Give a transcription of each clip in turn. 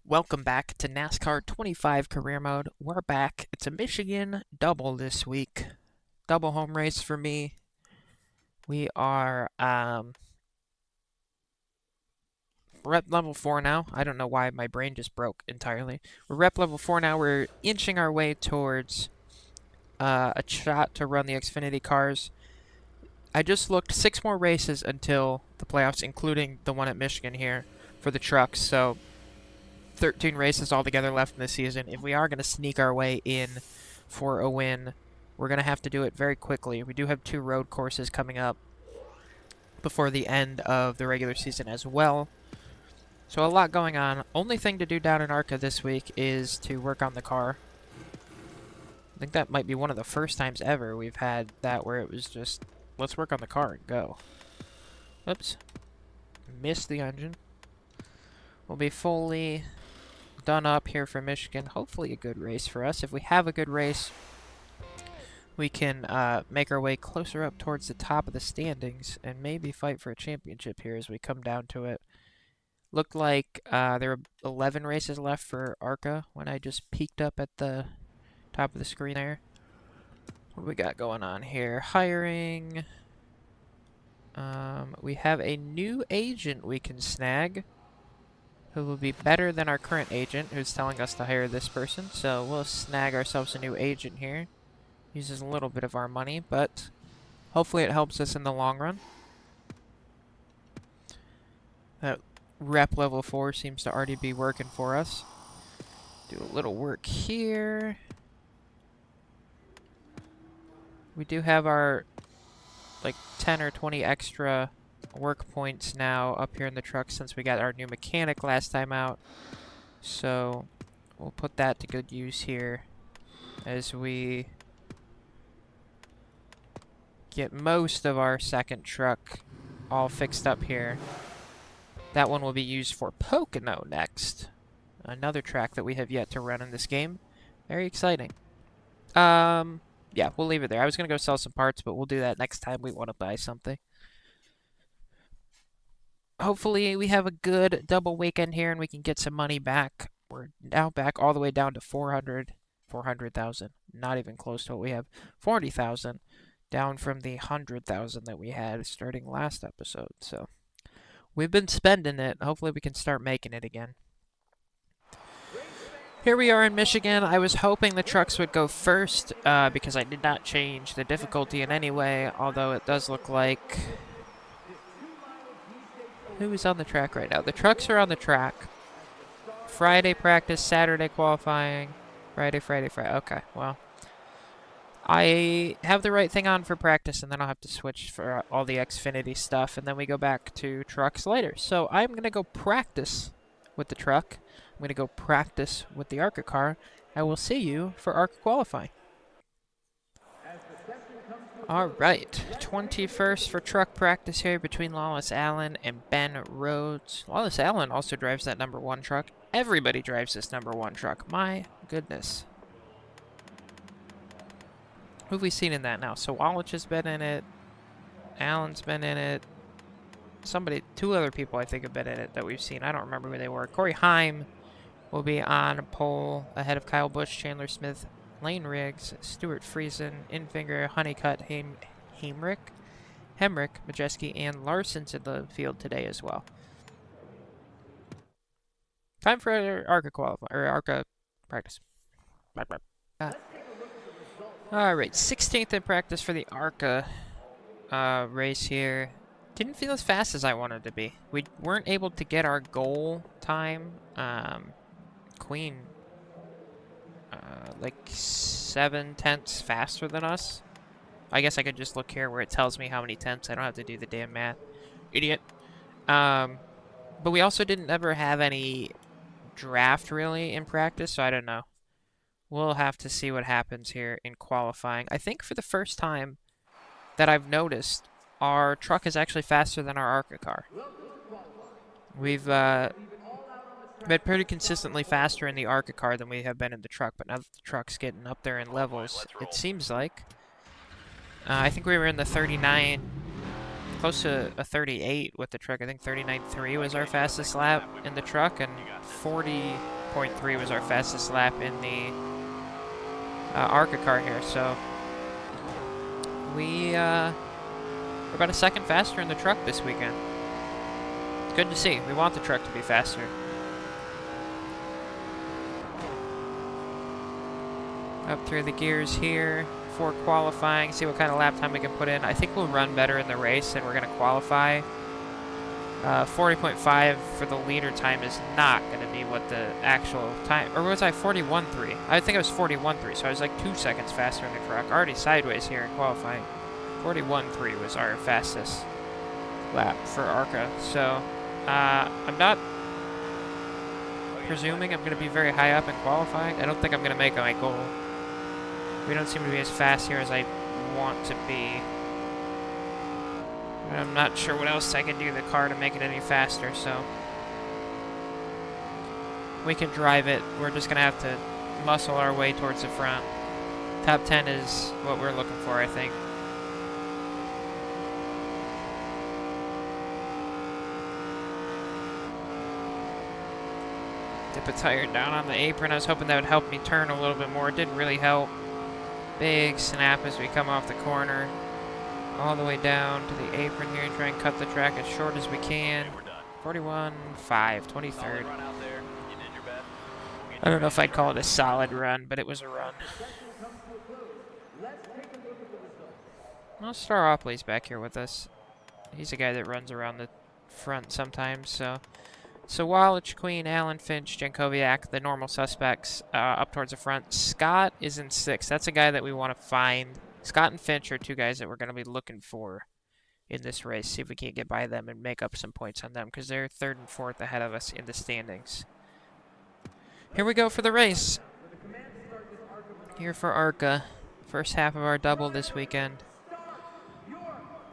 Welcome back to NASCAR 25 Career Mode. We're back. It's a Michigan double this week. Double home race for me. We are rep level 4 now. I don't know why my brain just broke entirely. We're rep level 4 now. We're inching our way towards a shot to run the Xfinity cars. I just looked 6 more races until the playoffs, including the one at Michigan here for the trucks. So 13 races altogether left in the season. If we are going to sneak our way in for a win, we're going to have to do it very quickly. We do have 2 road courses coming up before the end of the regular season as well. So a lot going on. Only thing to do down in ARCA this week is to work on the car. I think that might be one of the first times ever we've had that where it was just, let's work on the car and go. Oops. Missed the engine. We'll be fully done up here for Michigan. Hopefully a good race for us. If we have a good race, we can make our way closer up towards the top of the standings and maybe fight for a championship here as we come down to it. Looked like there were 11 races left for ARCA when I just peeked up at the top of the screen there. What do we got going on here? Hiring. We have a new agent we can snag, who will be better than our current agent, who's telling us to hire this person. So we'll snag ourselves a new agent here. Uses a little bit of our money, but hopefully it helps us in the long run. That rep level 4 seems to already be working for us. Do a little work here. We do have our like 10 or 20 extra work points now up here in the truck since we got our new mechanic last time out. So we'll put that to good use here as we get most of our second truck all fixed up here. That one will be used for Pocono next. Another track that we have yet to run in this game. Very exciting. Yeah, we'll leave it there. I was going to go sell some parts, but we'll do that next time we want to buy something. Hopefully we have a good double weekend here and we can get some money back. We're now back all the way down to 400,000. Not even close to what we have. 40,000, down from the 100,000 that we had starting last episode. So we've been spending it. Hopefully we can start making it again. Here we are in Michigan. I was hoping the trucks would go first because I did not change the difficulty in any way, although it does look like... Who is on the track right now? The trucks are on the track. Friday practice, Saturday qualifying. Friday. Okay, well. I have the right thing on for practice, and then I'll have to switch for all the Xfinity stuff, and then we go back to trucks later. So I'm going to go practice with the truck. I'm going to go practice with the ARCA car. I will see you for ARCA qualifying. All right, 21st for truck practice here between Lawless Allen and Ben Rhodes. Lawless Allen also drives that number 1 truck. Everybody drives this number 1 truck. My goodness. Who have we seen in that now? So Wallace has been in it. Allen's been in it. Somebody, 2 other people I think have been in it that we've seen. I don't remember who they were. Corey Heim will be on pole ahead of Kyle Busch, Chandler Smith, Lane Riggs, Stuart Friesen, Infinger, Honeycutt, Hemrick, Majeski, and Larson's in the field today as well. Time for ARCA qualify or ARCA practice. All right, 16th in practice for the ARCA race here. Didn't feel as fast as I wanted to be. We weren't able to get our goal time. Queen, like 7/10 faster than us. I guess I could just look here where it tells me how many tenths. I don't have to do the damn math. Idiot. But we also didn't ever have any draft really in practice, so I don't know. We'll have to see what happens here in qualifying. I think for the first time that I've noticed, our truck is actually faster than our ARCA car. We've been pretty consistently faster in the ARCA car than we have been in the truck, but now that the truck's getting up there in levels, it seems like. I think we were in the 39, close to a 38 with the truck. I think 39.3 was our fastest lap in the truck, and 40, 40.3 was our fastest lap in the ARCA car here, so we're about a second faster in the truck this weekend. It's good to see. We want the truck to be faster. Up through the gears here for qualifying, see what kind of lap time we can put in. I think we'll run better in the race and we're going to qualify. 40.5 for the leader time is not going to be what the actual time, or was I 41.3? I think it was 41.3, so I was like 2 seconds faster in the truck. Already sideways here in qualifying. 41.3 was our fastest lap for ARCA, so I'm not presuming I'm going to be very high up in qualifying. I don't think I'm going to make my goal. We don't seem to be as fast here as I want to be. I'm not sure what else I can do to the car to make it any faster, so we can drive it. We're just going to have to muscle our way towards the front. Top 10 is what we're looking for, I think. Dip a tire down on the apron. I was hoping that would help me turn a little bit more. It didn't really help. Big snap as we come off the corner. All the way down to the apron here, try and cut the track as short as we can. 41.5, 23rd. I don't know if I'd call it a solid run, but it was a run. Well, Star Opley's back here with us. He's a guy that runs around the front sometimes, so Walich, Queen, Allen, Finch, Jankowiak, the normal suspects up towards the front. Scott is in 6th. That's a guy that we want to find. Scott and Finch are two guys that we're going to be looking for in this race. See if we can't get by them and make up some points on them, because they're 3rd and 4th ahead of us in the standings. Here we go for the race. Here for ARCA. First half of our double this weekend.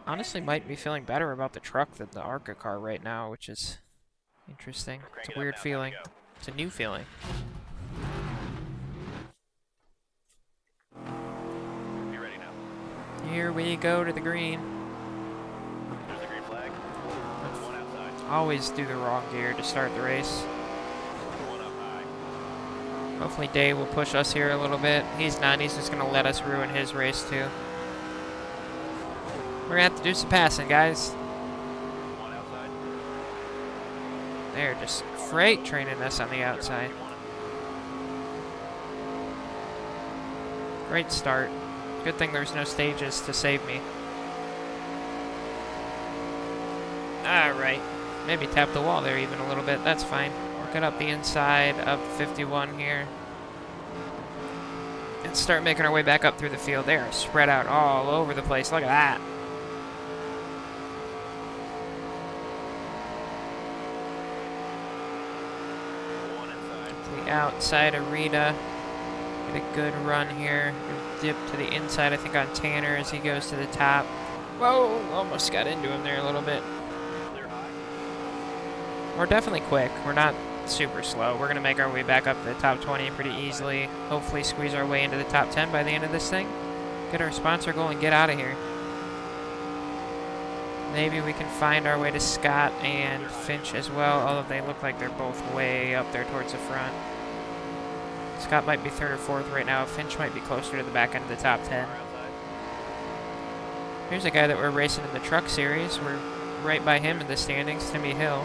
Honestly, might be feeling better about the truck than the ARCA car right now, which is interesting. It's a weird feeling. It's a new feeling. Here we go to the green. There's the green flag. There's one outside. Always do the wrong gear to start the race. One up high. Hopefully Dave will push us here a little bit. He's not. He's just going to let us ruin his race too. We're going to have to do some passing, guys. One outside. They're just freight training us on the outside. Great start. Good thing there's no stages to save me. Alright. Maybe tap the wall there even a little bit. That's fine. Get up the inside of 51 here. And start making our way back up through the field. They're spread out all over the place. Look at that. One inside. To the outside of Rita. Get a good run here. Dip to the inside, I think, on Tanner as he goes to the top. Whoa! Almost got into him there a little bit. Clear high. We're definitely quick. We're not super slow. We're going to make our way back up to the top 20 pretty easily. Hopefully squeeze our way into the top 10 by the end of this thing. Get our sponsor goal and get out of here. Maybe we can find our way to Scott and Finch as well, although they look like they're both way up there towards the front. Scott might be 3rd or 4th right now. Finch might be closer to the back end of the top 10. Here's a guy that we're racing in the truck series. We're right by him in the standings, Timmy Hill.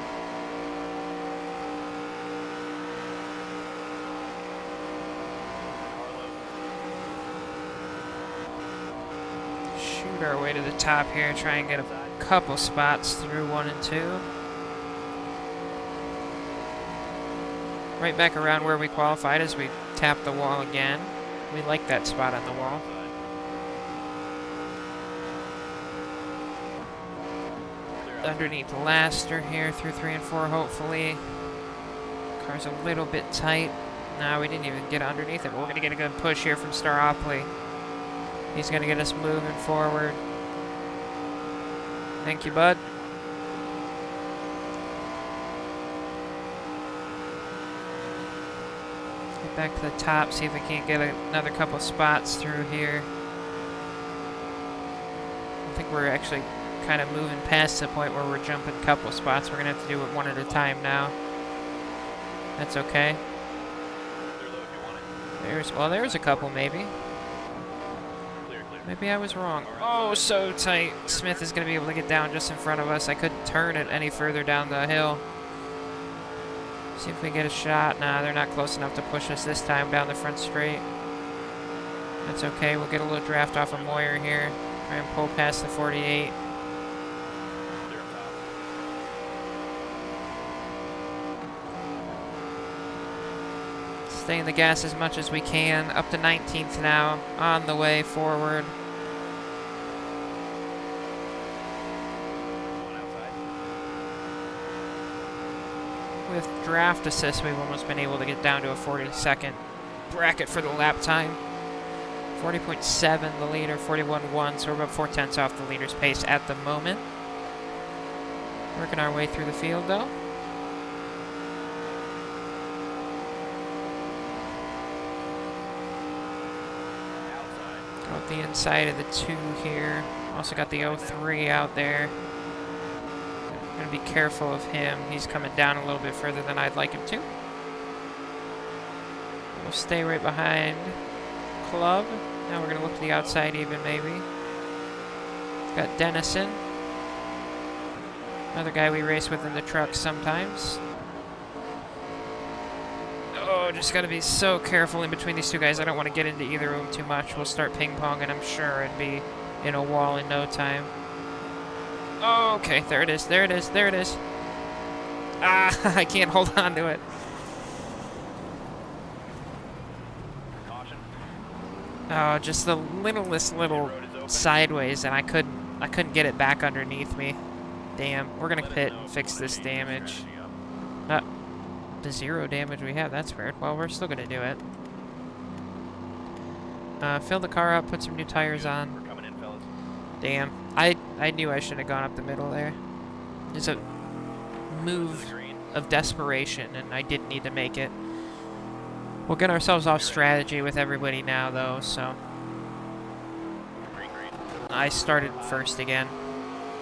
Shoot our way to the top here, try and get a couple spots through 1 and 2. Right back around where we qualified as we tap the wall again. We like that spot on the wall. Underneath Laster here through 3 and 4, hopefully. Car's a little bit tight. No, we didn't even get underneath it, but we're going to get a good push here from Star Opley. He's going to get us moving forward. Thank you, bud. Get back to the top, see if we can't get another couple spots through here. I think we're actually kind of moving past the point where we're jumping a couple spots. We're going to have to do it one at a time now. That's okay. There's a couple maybe. Clear, clear. Maybe I was wrong. Oh, so tight. Smith is going to be able to get down just in front of us. I couldn't turn it any further down the hill. See if we get a shot. Nah, they're not close enough to push us this time down the front straight. That's okay. We'll get a little draft off of Moyer here. Try and pull past the 48. Clear up top. Stay in the gas as much as we can. Up to 19th now. On the way forward. One outside. With draft assist, we've almost been able to get down to a 40-second bracket for the lap time. 40.7 the leader, 41.1, so we're about 4/10 off the leader's pace at the moment. Working our way through the field, though. Outside. Got the inside of the 2 here. Also got the 03 out there. Gonna be careful of him. He's coming down a little bit further than I'd like him to. We'll stay right behind Club. Now we're gonna look to the outside even maybe. Got Dennison. Another guy we race with in the truck sometimes. Oh, just gotta be so careful in between these 2 guys. I don't want to get into either of them too much. We'll start ping-ponging, I'm sure, and be in a wall in no time. Oh, okay, there it is, there it is, there it is. Ah, I can't hold on to it. Caution. Oh, just the littlest little sideways, and I couldn't get it back underneath me. Damn, we're gonna pit and fix this damage. The 0 damage we have, that's weird. Well, we're still gonna do it. Fill the car up, put some new tires on. We're coming in, fellas. Damn, I knew I should have gone up the middle there. It's a To move the green. of desperation, and I didn't need to make it. We'll get ourselves off strategy with everybody now, though, so Green, green. I started first again.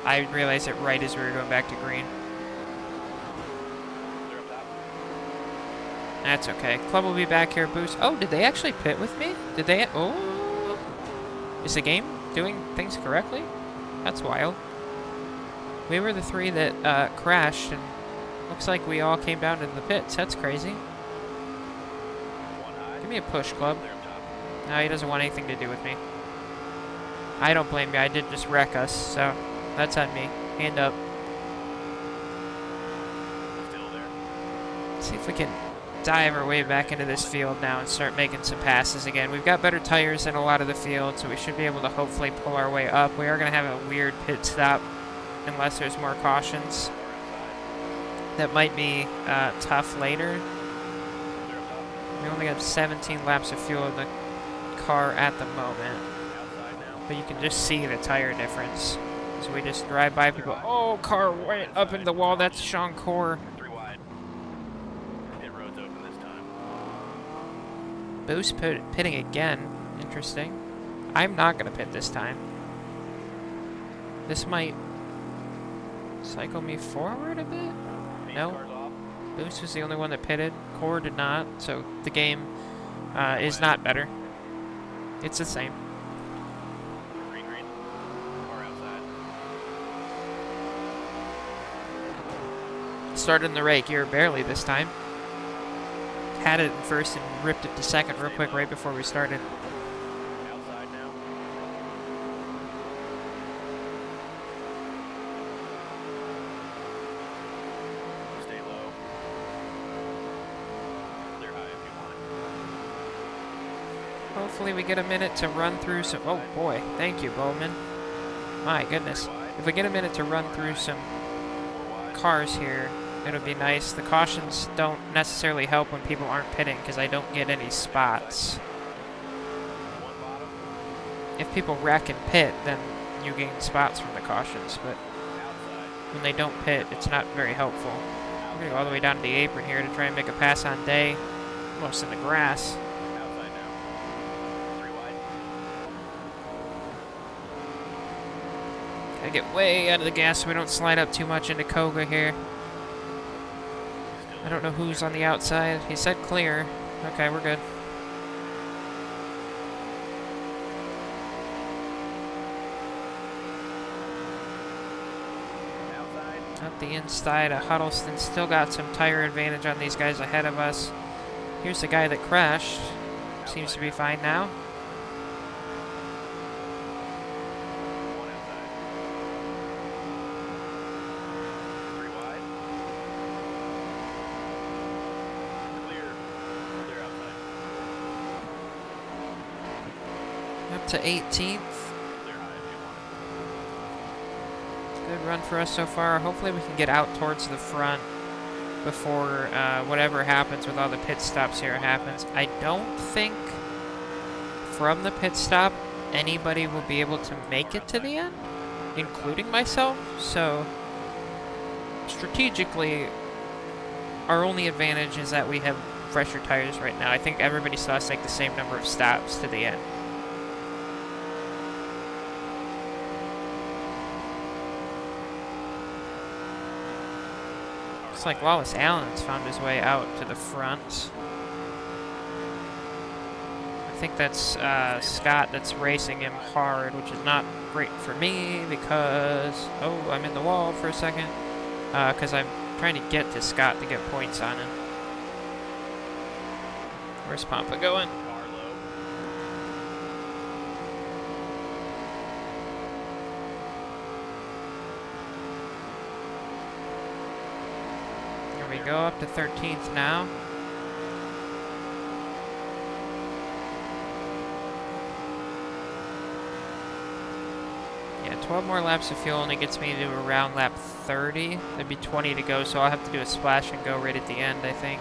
I realized it right as we were going back to green. Clear up top. That's okay. Club will be back here. Boost. Oh, did they actually pit with me? Did they? Oh, is the game doing things correctly? That's wild. We were the 3 that crashed, and looks like we all came down to the pits. That's crazy. One high. Give me a push, Club. Clear up top. No, he doesn't want anything to do with me. I don't blame you. I did just wreck us, so that's on me. Hand up. Still there. See if we can dive our way back into this field now and start making some passes again. We've got better tires than a lot of the field, so we should be able to hopefully pull our way up. We are going to have a weird pit stop unless there's more cautions. That might be tough later. Clear up top. We only got 17 laps of fuel in the car at the moment, Outside now. but you can just see the tire difference. So we just drive by people. Oh, car went up into the wall. That's Sean Core. 3 wide. Pit road's open this time. Boost pitting again. Interesting. I'm not going to pit this time. This might cycle me forward a bit. No. Car's off. Boost was the only one that pitted. Core did not. So the game is not better. It's the same. Green, green. Car outside. Started in the right gear barely this time. Had it in first and ripped it to second real quick right before we started. Outside now. Stay low. Clear high if you want. Hopefully we get a minute to run through some... Oh boy, thank you, Bowman. My goodness. If we get a minute to run through some 4 wide. cars here, it'll be nice. The cautions don't necessarily help when people aren't pitting because I don't get any spots. 1 bottom. If people wreck and pit, then you gain spots from the cautions, but Outside. when they don't pit, it's not very helpful. I'm gonna go all the way down to the apron here to try and make a pass on day. Almost in the grass. Outside now. 3 wide. Gotta get way out of the gas so we don't slide up too much into Koga here. Still I don't know who's on the outside. He said clear. Okay, we're good. Up the inside, Huddleston still got some tire advantage on these guys ahead of us. Here's the guy that crashed. Seems to be fine now. One outside. Three wide. Clear. Clear outside. Up to 18th. Clear high if you want it. Good run for us so far. Hopefully we can get out towards the front before whatever happens with all the pit stops here happens. I don't think from the pit stop anybody will be able to make it to the end, including myself. So strategically, our only advantage is that we have fresher tires right now. I think everybody still has to take the same number of stops to the end. Looks like Wallace Allen's found his way out to the front. I think that's Scott that's racing him hard, which is not great for me because... Oh, I'm in the wall for a second. Because I'm trying to get to Scott to get points on him. Where's Pampa going? Car low. Here we go, up to 13th now. Yeah, 12 more laps of fuel only gets me to around lap 30. There'd be 20 to go, so I'll have to do a splash and go right at the end, I think.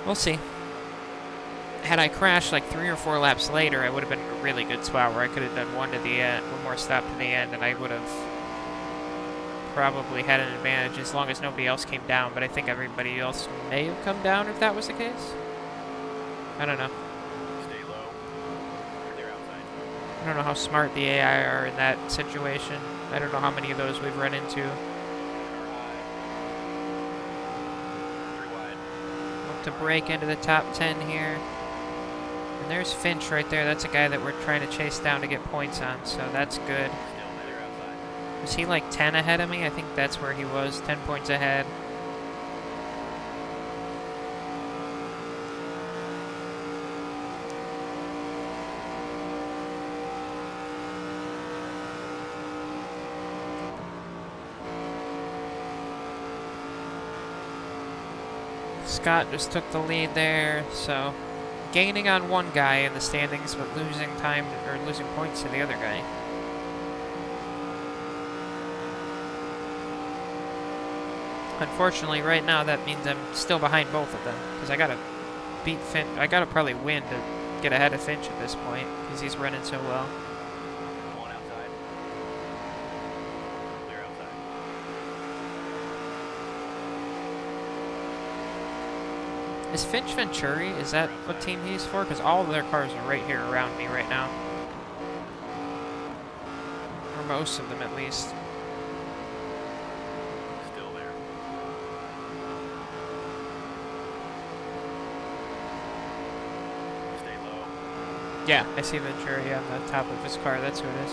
We'll see. Had I crashed like 3 or 4 laps later, I would have been in a really good spot where I could have done one more stop to the end, and I would have probably had an advantage as long as nobody else came down, but I think everybody else may have come down if that was the case. I don't know. Stay low. Clear outside. I don't know how smart the AI are in that situation. I don't know how many of those we've run into. Car high. Three wide. Hope to break into the top 10 here. And there's Finch right there. That's a guy that we're trying to chase down to get points on, so that's good. Still clear outside. Was he like 10 ahead of me? I think that's where he was, 10 points ahead. Scott just took the lead there, so gaining on one guy in the standings, but losing time or losing points to the other guy. Unfortunately, right now that means I'm still behind both of them because I gotta beat Finch. I gotta probably win to get ahead of Finch at this point because he's running so well. One outside. Clear outside. Is Finch Venturi? Is that what team he's for? Because all of their cars are right here around me right now, or most of them at least. Still there. Stay low. Yeah, I see Venturi on the top of his car. That's who it is.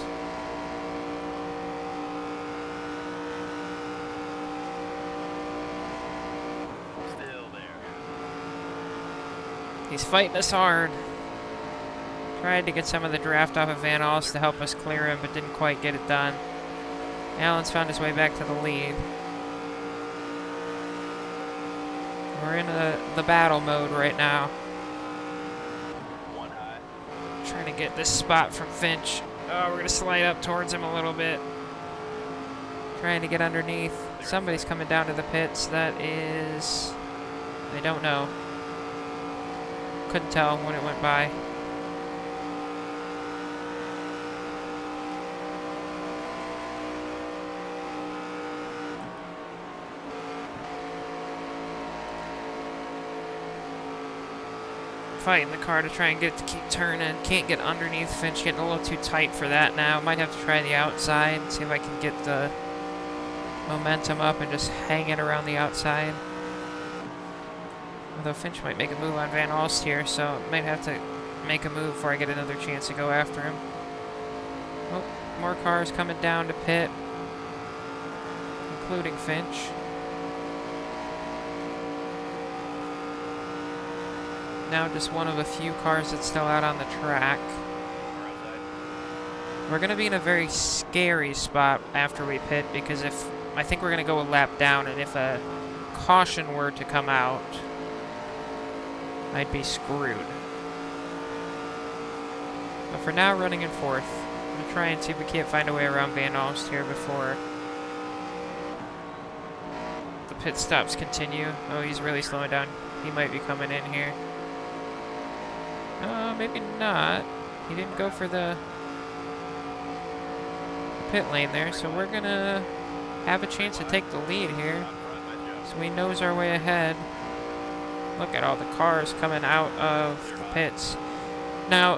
Still there. He's fighting us hard. Tried to get some of the draft off of Van Alst to help us clear him, but didn't quite get it done. Allen's found his way back to the lead. We're in the battle mode right now. One high. Trying to get this spot from Finch. Oh, we're going to slide up towards him a little bit. Trying to get underneath. Somebody's coming down to the pits. That is... I don't know. Couldn't tell when it went by. Fighting the car to try and get it to keep turning. Can't get underneath Finch. Getting a little too tight for that now. Might have to try the outside. See if I can get the momentum up and just hang it around the outside. Although Finch might make a move on Van Alst here, so might have to make a move before I get another chance to go after him. Oh, more cars coming down to pit. including Finch. Now just one of a few cars that's still out on the track. We're going to be in a very scary spot after we pit, because I think we're going to go a lap down, and if a caution were to come out, I'd be screwed. But for now, running in fourth. I'm going to try and see if we can't find a way around Van Alst here before the pit stops continue. Oh, he's really slowing down. He might be coming in here. Maybe not. He didn't go for the pit lane there, so we're gonna have a chance to take the lead here. So we nose our way ahead. Look at all the cars coming out of the pits. Now,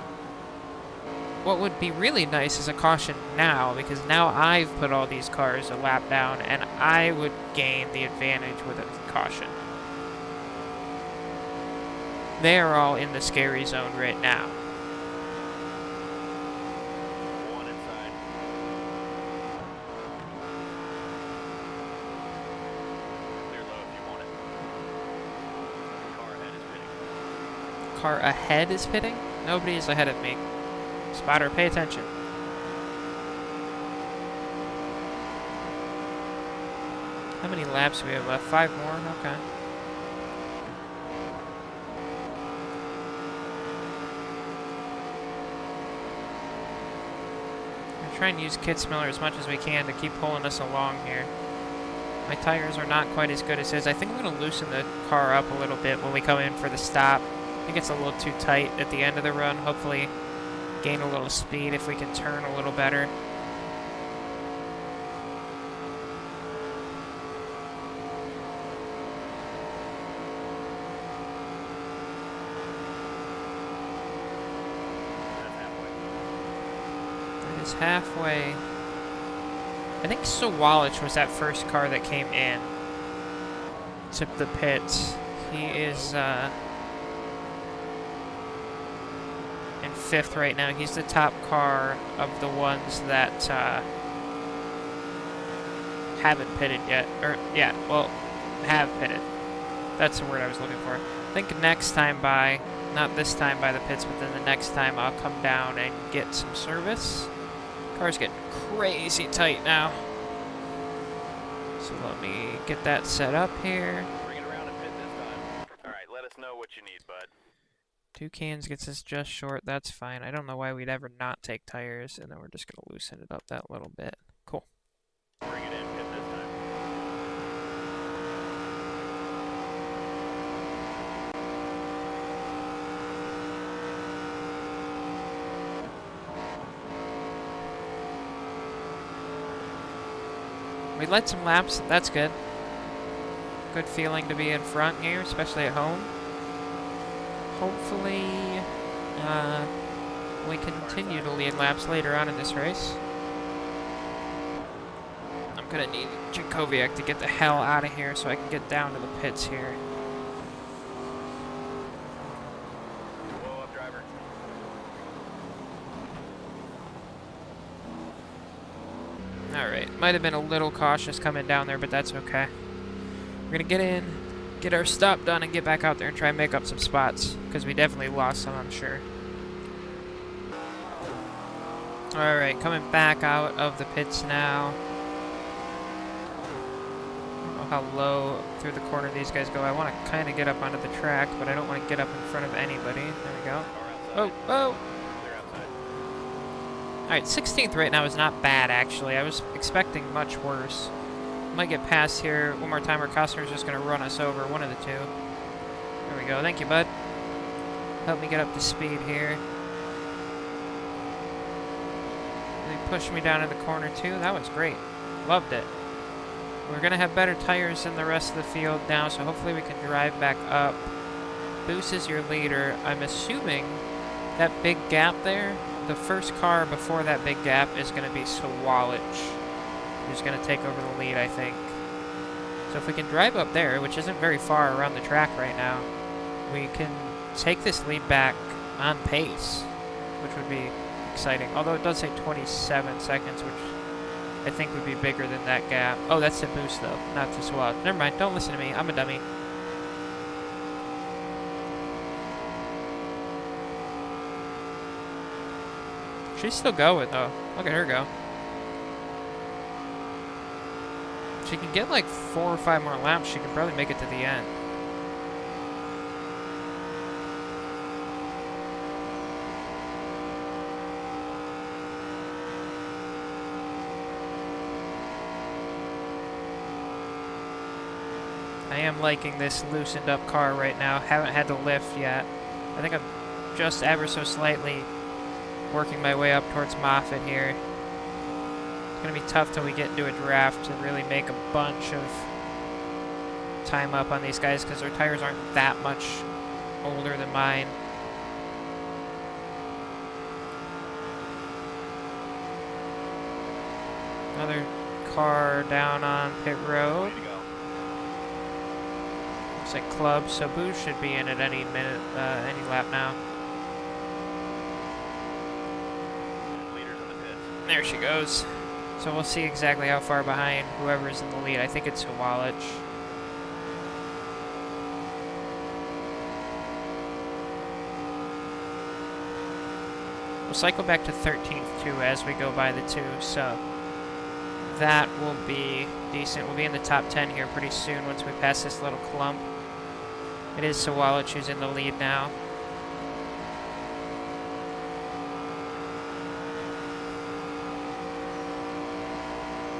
what would be really nice is a caution now, because now I've put all these cars a lap down, and I would gain the advantage with a caution. They are all in the scary zone right now. One inside. Clear low if you want it. Car ahead is pitting. Car ahead is pitting? Nobody is ahead of me. Spotter, pay attention. How many laps do we have left? 5 more? Okay. Try and use Kitzmiller as much as we can to keep pulling us along here. My tires are not quite as good as his. I think I'm going to loosen the car up a little bit when we come in for the stop. I think it's a little too tight at the end of the run. Hopefully gain a little speed if we can turn a little better. Is halfway. I think Sawalich was that first car that came in to the pits. He is in 5th right now. He's the top car of the ones that haven't pitted yet. Or, yeah, well, have pitted. That's the word I was looking for. I think next time by, not this time by the pits, but then the next time I'll come down and get some service. Car's getting crazy tight now. So let me get that set up here. Bring it around and pit this time. Alright, let us know what you need, bud. 2 cans gets us just short. That's fine. I don't know why we'd ever not take tires, and then we're just going to loosen it up that little bit. Cool. Bring it in, pit this time. We led some laps. That's good. Good feeling to be in front here, especially at home. Hopefully, we continue to lead laps later on in this race. I'm going to need Jakowiak to get the hell out of here so I can get down to the pits here. Whoa up, driver. Alright, might have been a little cautious coming down there, but that's okay. We're going to get in, get our stop done, and get back out there and try and make up some spots, because we definitely lost some, I'm sure. Alright, coming back out of the pits now. I don't know how low through the corner these guys go. I want to kind of get up onto the track, but I don't want to get up in front of anybody. There we go. Oh, oh! Alright, 16th right now is not bad, actually. I was expecting much worse. Might get past here one more time, or Costner's just going to run us over. One of the two. There we go. Thank you, bud. Help me get up to speed here. They pushed me down in the corner, too. That was great. Loved it. We're going to have better tires than the rest of the field now, so hopefully we can drive back up. Boos is your leader. I'm assuming that big gap there, the first car before that big gap is going to be Sawalich, who's going to take over the lead, I think. So if we can drive up there, which isn't very far around the track right now, we can take this lead back on pace, which would be exciting. Although it does say 27 seconds, which I think would be bigger than that gap. Oh, that's to boost though, not to swap. Never mind, don't listen to me. I'm a dummy. She's still going though. Look at her go. She can get like 4 or 5 more laps. She can probably make it to the end. I am liking this loosened up car right now. Haven't had to lift yet. I think I'm just ever so slightly working my way up towards Moffitt here. It's going to be tough till we get into a draft to really make a bunch of time up on these guys because their tires aren't that much older than mine. Another car down on pit road. Looks like club, so Boo should be in at any minute, any lap now. There she goes. So we'll see exactly how far behind whoever's in the lead. I think it's Sawalich. We'll cycle back to 13th too as we go by the 2, so that will be decent. We'll be in the top 10 here pretty soon once we pass this little clump. It is Sawalich who's in the lead now.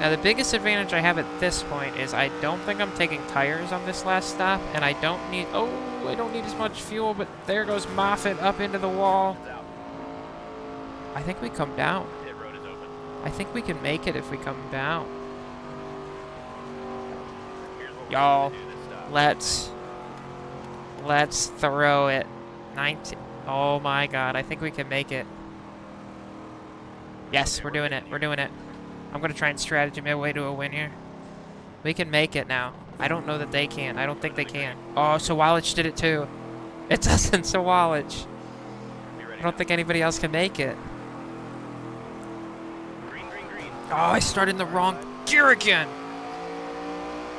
Now the biggest advantage I have at this point is I don't think I'm taking tires on this last stop, and I don't need as much fuel, but there goes Moffitt up into the wall. I think we come down. I think we can make it if we come down. Y'all, let's throw it. 19. Oh my god, I think we can make it. Yes, we're doing it. We're doing it. I'm going to try and strategy my way to a win here. We can make it now. I don't know that they can. I don't think they can. Oh, Sawalich did it too. It doesn't, Sawalich. I don't think anybody else can make it. Oh, I started in the wrong gear again.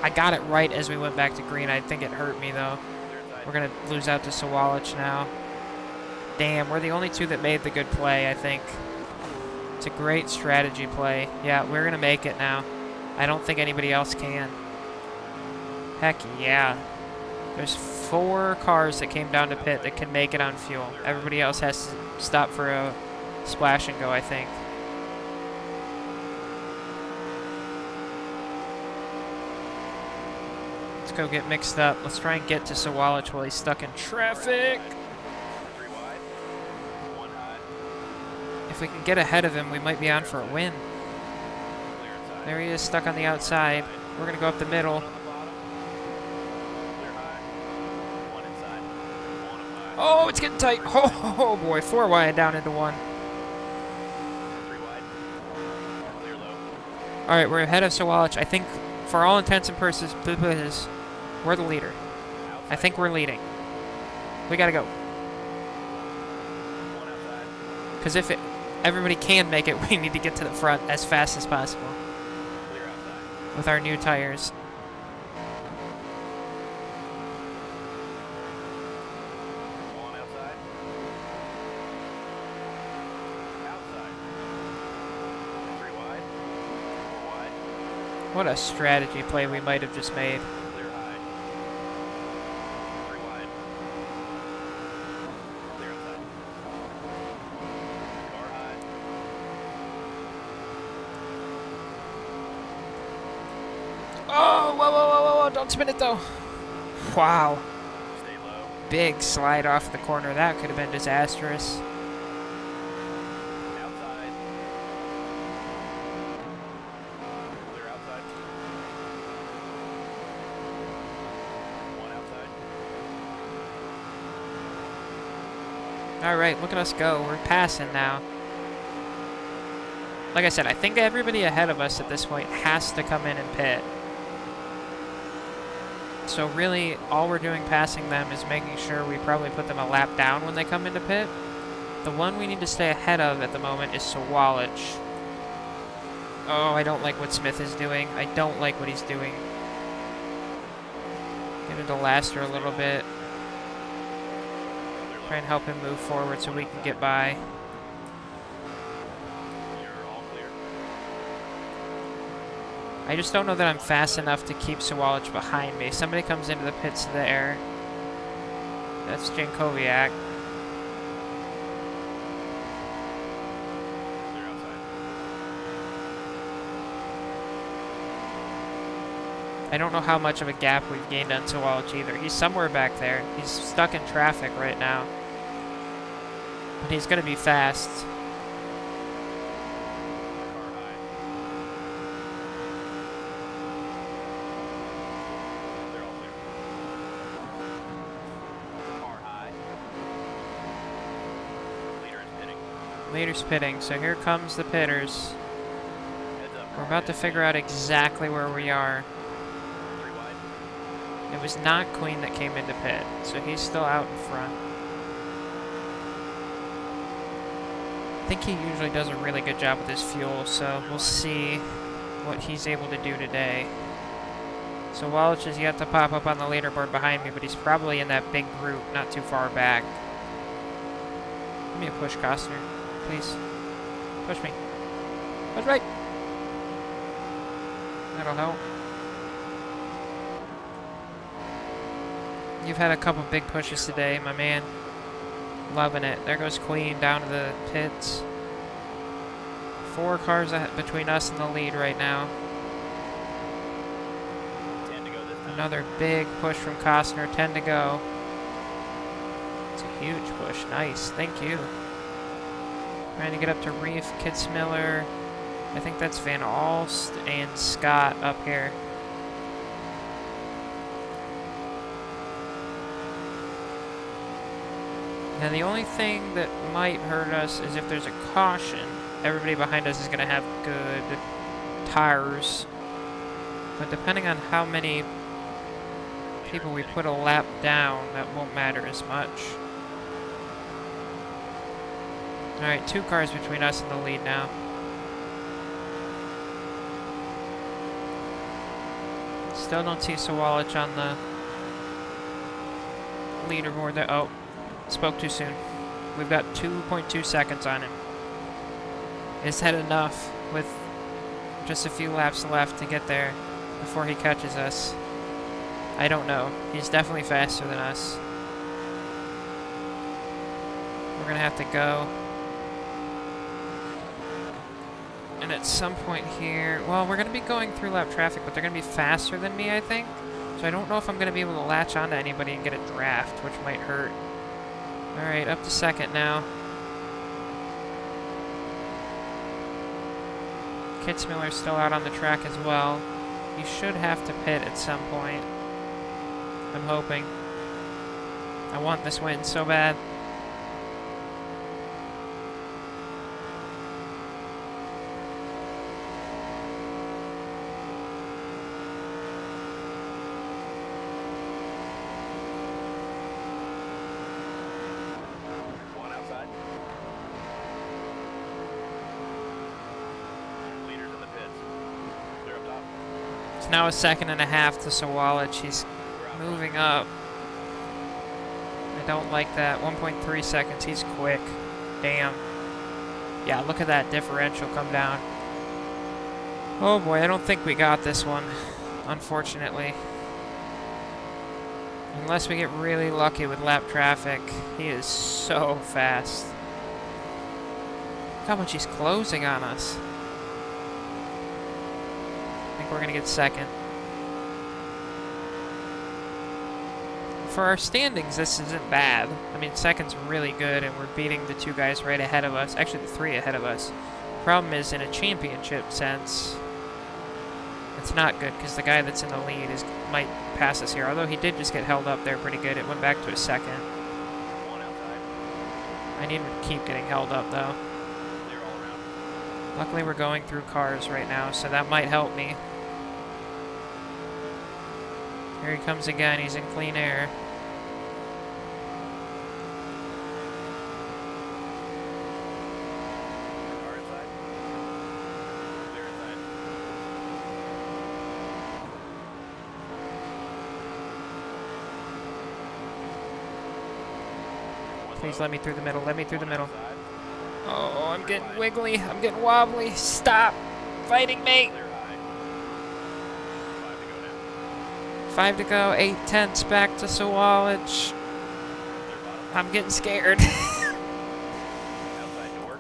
I got it right as we went back to green. I think it hurt me though. We're going to lose out to Sawalich now. Damn, we're the only 2 that made the good play, I think. It's a great strategy play. Yeah, we're going to make it now. I don't think anybody else can. Heck yeah. There's 4 cars that came down to pit that can make it on fuel. Everybody else has to stop for a splash and go, I think. Let's go get mixed up. Let's try and get to Sawalich while he's stuck in traffic. If we can get ahead of him, we might be on for a win. There he is, stuck on the outside. We're going to go up the middle. Oh, it's getting tight. Oh boy, 4 wide down into 1. All right, we're ahead of Sawalich. I think for all intents and purposes, we're the leader. I think we're leading. We got to go. Because if everybody can make it, we need to get to the front as fast as possible with our new tires. What a strategy play we might have just made. Oh, whoa, don't spin it though. Wow. Big slide off the corner. That could have been disastrous. All right, look at us go. We're passing now. Like I said, I think everybody ahead of us at this point has to come in and pit. So really, all we're doing passing them is making sure we probably put them a lap down when they come into pit. The one we need to stay ahead of at the moment is Sawalich. Oh, I don't like what Smith is doing. I don't like what he's doing. Get into Laster a little bit. Try and help him move forward so we can get by. You're all clear. I just don't know that I'm fast enough to keep Sawalich behind me. Somebody comes into the pits there. That's Jankowiak. They're outside. I don't know how much of a gap we've gained on Sawalich either. He's somewhere back there. He's stuck in traffic right now. But he's going to be fast. Car high. They're all clear. Car high. Leader is pitting. Leader's pitting, so here comes the pitters. Heads up. We're about to figure out exactly where we are. 3 wide. It was not Queen that came into pit, so he's still out in front. I think he usually does a really good job with his fuel, so we'll see what he's able to do today. So Walich has yet to pop up on the leaderboard behind me, but he's probably in that big group, not too far back. Give me a push, Costner, please. Push me. Push right. That'll help. You've had a couple big pushes today, my man. Loving it. There goes Queen down to the pits. 4 cars between us and the lead right now. 10 to go this time. Another big push from Costner. 10 to go. It's a huge push. Nice. Thank you. Trying to get up to Reef, Kitzmiller. I think that's Van Alst and Scott up here. Now the only thing that might hurt us is if there's a caution. Everybody behind us is going to have good tires. But depending on how many people we put a lap down, that won't matter as much. Alright, 2 cars between us and the lead now. Still don't see Sawalich on the leaderboard there. Oh, spoke too soon. We've got 2.2 seconds on him. Is that enough with just a few laps left to get there before he catches us? I don't know. He's definitely faster than us. We're gonna have to go. And at some point here, well, we're gonna be going through lap traffic, but they're gonna be faster than me, I think. So I don't know if I'm gonna be able to latch onto anybody and get a draft, which might hurt. Alright, up to second now. Kitzmiller's still out on the track as well. He should have to pit at some point. I'm hoping. I want this win so bad. One outside. Leaders in the pits. They're up top. It's now a second and a half to Sawalich. He's We're out moving up. I don't like that. 1.3 seconds. He's quick. Damn. Yeah, look at that differential come down. Oh boy, I don't think we got this one, unfortunately. Unless we get really lucky with lap traffic. He is so fast. Look how much he's closing on us. I think we're going to get second. For our standings, this isn't bad. I mean, second's really good, and we're beating the 2 guys right ahead of us. Actually, the 3 ahead of us. Problem is, in a championship sense, it's not good, because the guy that's in the lead might pass us here. Although he did just get held up there pretty good. It went back to a second. One outside. I need to keep getting held up, though. Clear all around. Luckily, we're going through cars right now, so that might help me. Here he comes again. He's in clean air. Car inside. Clear inside. Please let me through the middle. Let me through the One middle. outside. Oh, I'm getting wiggly. I'm getting wobbly. Stop fighting me. Clear high. 5 5 to go now. to go. 8/10 back to Sawallich. Clear bottom. I'm getting scared. Outside door.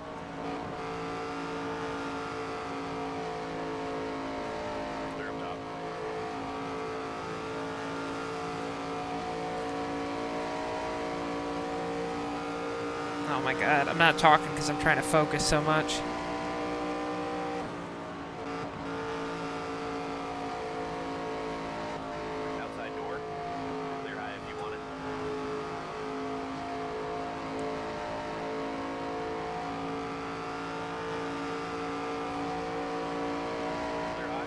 Clear up top. Oh my god. I'm not talking because I'm trying to focus so much. Outside door. Clear high if you want it. Clear high.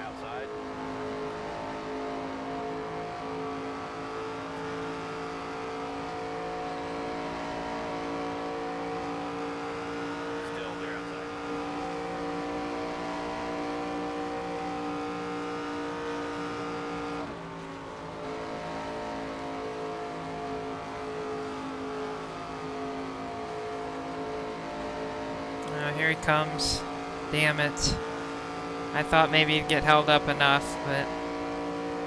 Outside. Still clear outside. Oh, here he comes. Damn it. I thought maybe he'd get held up enough, but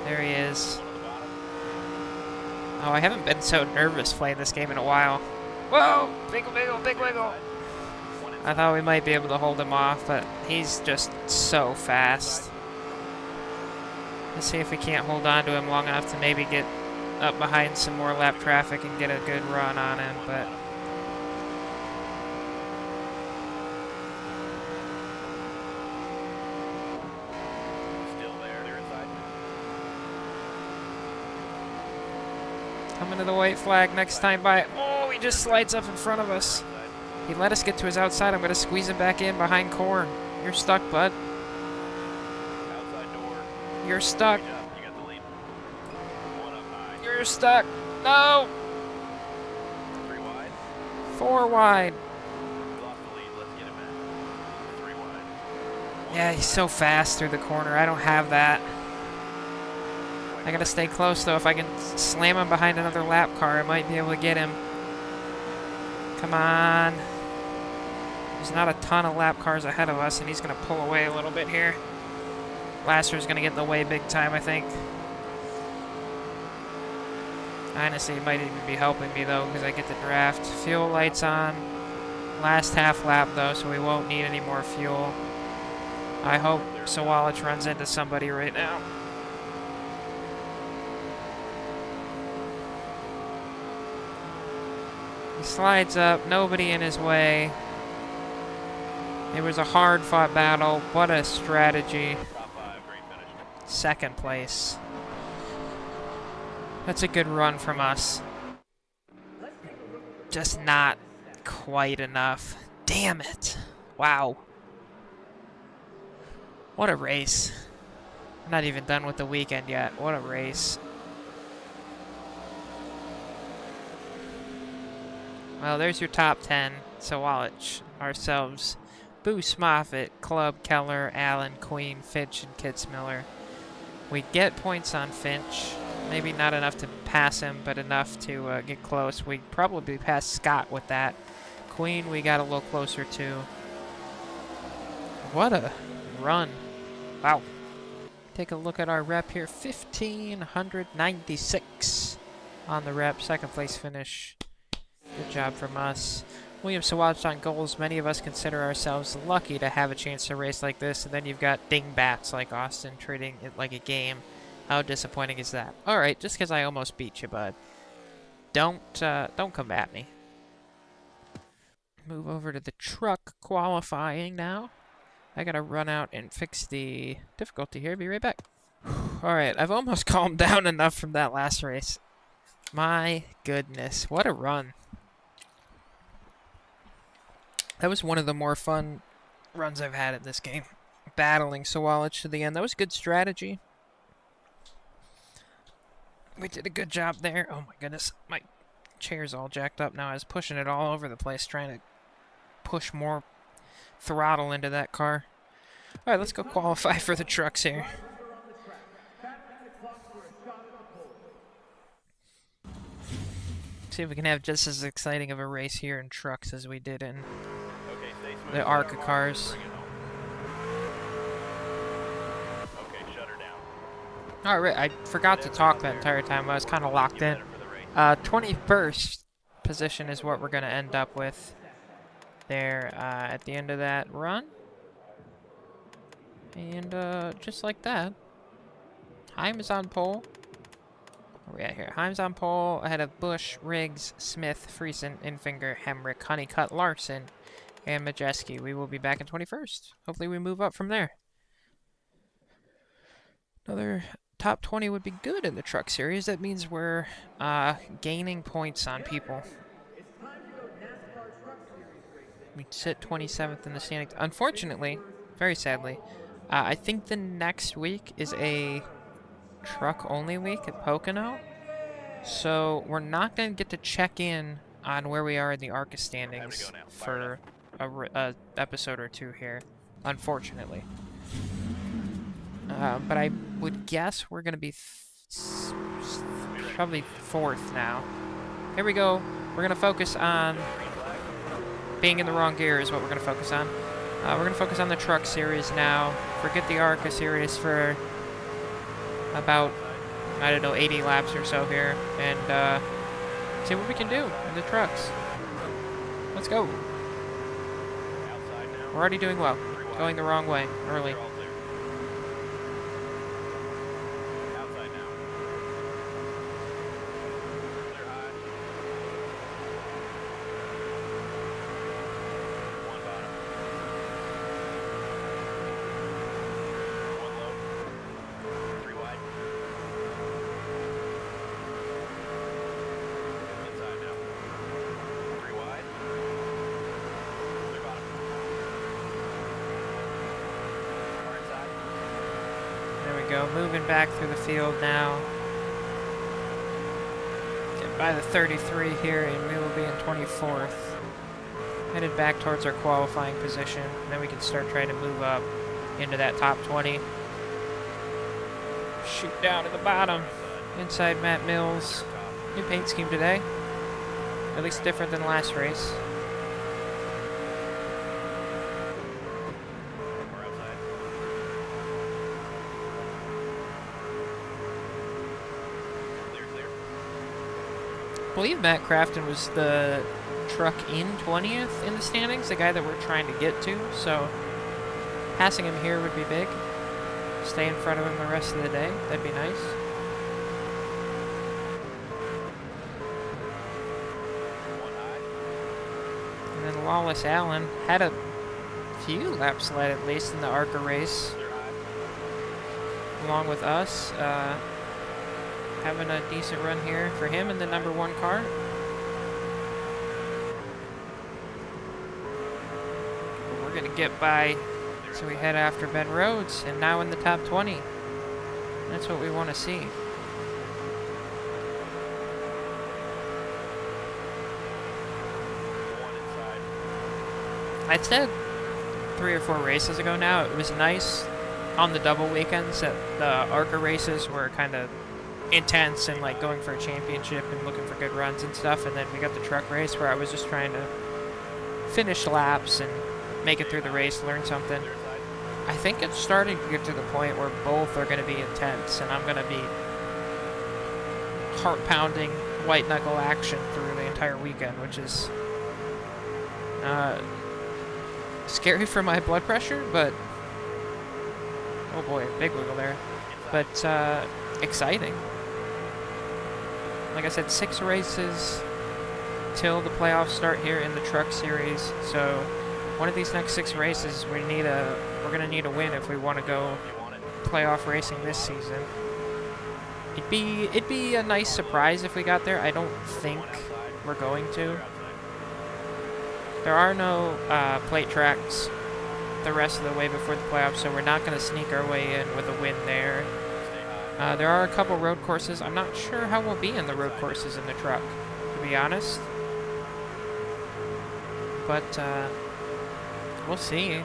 there he is. One on the bottom. Oh, I haven't been so nervous playing this game in a while. Whoa! Big wiggle, big wiggle! One I inside. thought we might be able to hold him off, but he's just so fast. Let's see if we can't hold on to him long enough to maybe get up behind some more lap traffic and get a good run on him, One but bottom. Still there. Clear inside. coming to the white flag next time by. Oh, he just slides up in front of us. Outside. He let us get to his outside. I'm going to squeeze him back in behind Corn. You're stuck, bud. Outside door. You're stuck. Great job. You got the lead. One up high. You're stuck. No! 3 wide. 4 wide. We lost the lead. Let's get it back. 3 wide. Yeah, he's so fast through the corner. I don't have that. I gotta stay close, though. If I can slam him behind another lap car, I might be able to get him. Come on. There's not a ton of lap cars ahead of us, and he's gonna pull away a little bit here. Lasser's gonna get in the way big time, I think. Honestly, it might even be helping me, though, because I get the draft. Fuel lights on. Last half lap, though, so we won't need any more fuel. I hope Sawallich runs into somebody right now. He slides up, nobody in his way. It was a hard-fought battle. What a strategy. Top 5. Great finish. Second place. That's a good run from us. Just not quite enough. Damn it. Wow. What a race. I'm not even done with the weekend yet. What a race. Well, there's your top 10. Sawallich, ourselves, Boos Moffitt, Club, Keller, Allen, Queen, Finch, and Kitzmiller. We get points on Finch. Maybe not enough to pass him, but enough to get close. We probably passed Scott with that. Queen, we got a little closer to. What a run. Wow. Take a look at our rep here. 1,596 on the rep. Second place finish. Good job from us. William Sawallich on goals. Many of us consider ourselves lucky to have a chance to race like this, and then you've got dingbats like Austin treating it like a game. How disappointing is that? All right, just because I almost beat you, bud. Don't come at me. Move over to the truck qualifying now. I gotta run out and fix the difficulty here. Be right back. All right, I've almost calmed down enough from that last race. My goodness, what a run. That was one of the more fun runs I've had in this game. Battling Sawalich to the end. That was good strategy. We did a good job there. Oh my goodness, my chair's all jacked up now. I was pushing it all over the place, trying to push more throttle into that car. All right, let's go qualify for the trucks here. See if we can have just as exciting of a race here in trucks as we did in the ARCA cars. Alright, I forgot to talk that entire time. I was kind of locked in. 21st position is what we're going to end up with there at the end of that run. And just like that, Heim is on pole. Where are we at here? Heim's on pole ahead of Bush, Riggs, Smith, Friesen, Infinger, Hemrick, Honeycutt, Larson, and Majeski. We will be back in 21st. Hopefully we move up from there. Another top 20 would be good in the truck series. That means we're gaining points on people. We sit 27th in the standings. Unfortunately, very sadly, I think the next week is a truck-only week at Pocono. So we're not going to get to check in on where we are in the ARCA standings for a episode or two here, unfortunately. But I would guess we're going to be probably 4th now. Here we go. We're going to focus on being in the wrong gear is what we're going to focus on. We're going to focus on the truck series now. Forget the ARCA series for about, I don't know, 80 laps or so here. And see what we can do in the trucks. Let's go. We're already doing well. Going the wrong way early. Go, moving back through the field now. Get by the 33 here, and we will be in 24th. Headed back towards our qualifying position, and then we can start trying to move up into that top 20. Shoot down to the bottom. Inside Matt Mills. New paint scheme today. At least different than last race. I believe Matt Crafton was the truck in 20th in the standings, the guy that we're trying to get to, so passing him here would be big. Stay in front of him the rest of the day, that'd be nice. And then Lawless Allen had a few laps led at least in the ARCA race, along with us. Having a decent run here for him in the number 1 car. We're going to get by, so we head after Ben Rhodes, and now in the top 20. That's what we want to see. I said 3 or 4 races ago now, it was nice on the double weekends that the ARCA races were kind of intense and like going for a championship and looking for good runs and stuff, and then we got the truck race where I was just trying to finish laps and make it through the race, learn something. I think it's starting to get to the point where both are going to be intense, and I'm going to be heart-pounding white knuckle action through the entire weekend, which is scary for my blood pressure, but oh boy, big wiggle there, but exciting. Like I said, 6 races till the playoffs start here in the truck series. So one of these next 6 races, we're gonna need a win if we want to go playoff racing this season. It'd be a nice surprise if we got there. I don't think One outside. we're going to. Clear outside. There are no plate tracks the rest of the way before the playoffs, so we're not going to sneak our way in with a win there. Stay high. There are a couple road courses. I'm not sure how we'll be in the road courses in the truck, to be honest. But we'll see.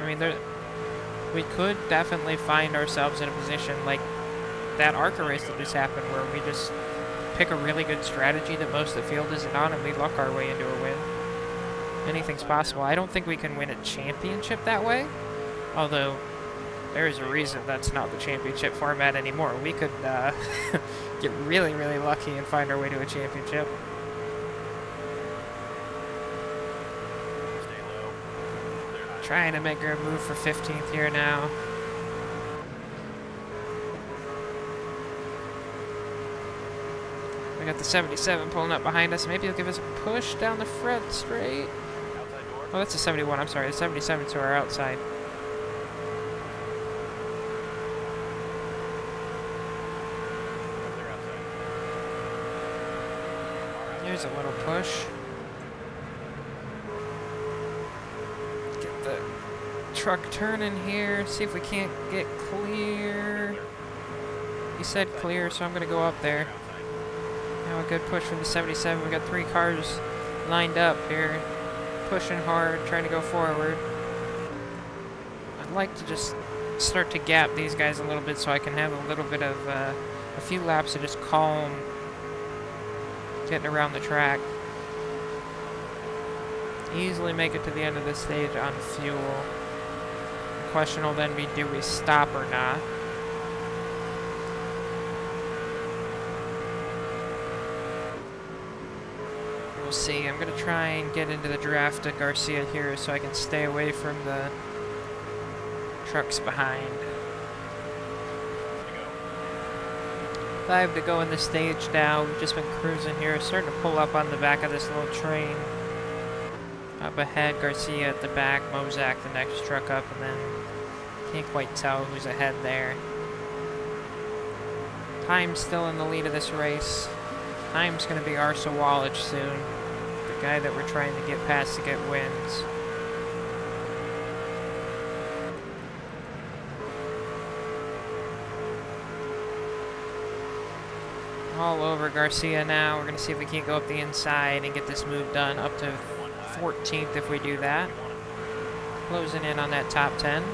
I mean, we could definitely find ourselves in a position like that ARCA race that just happened, where we just pick a really good strategy that most of the field isn't on, and we luck our way into a win. Anything's possible. I don't think we can win a championship that way, although there is a reason that's not the championship format anymore. We could get really, really lucky and find our way to a championship. Stay low. Clear high. Trying to make her move for 15th here now. We got the 77 pulling up behind us. Maybe he'll give us a push down the front straight. Outside door. Oh, that's the 71. I'm sorry. The 77 to our outside. Clear outside. Here's a little push. Get the truck turning here. See if we can't get clear. He said clear, so I'm going to go up there. Now a good push from the 77. We got 3 cars lined up here. Pushing hard, trying to go forward. I'd like to just start to gap these guys a little bit so I can have a little bit of a few laps of just calm getting around the track. Easily make it to the end of this stage on fuel. The question will then be, do we stop or not? We'll see. I'm going to try and get into the draft at Garcia here so I can stay away from the trucks behind. 5 to go in the stage now. We've just been cruising here, starting to pull up on the back of this little train. Up ahead, Garcia at the back, Mozak the next truck up, and then can't quite tell who's ahead there. Time's still in the lead of this race. Time's going to be Arsa Wallach soon, the guy that we're trying to get past to get wins. All over Garcia now. We're going to see if we can't go up the inside and get this move done up to 14th if we do that. Closing in on that top 10.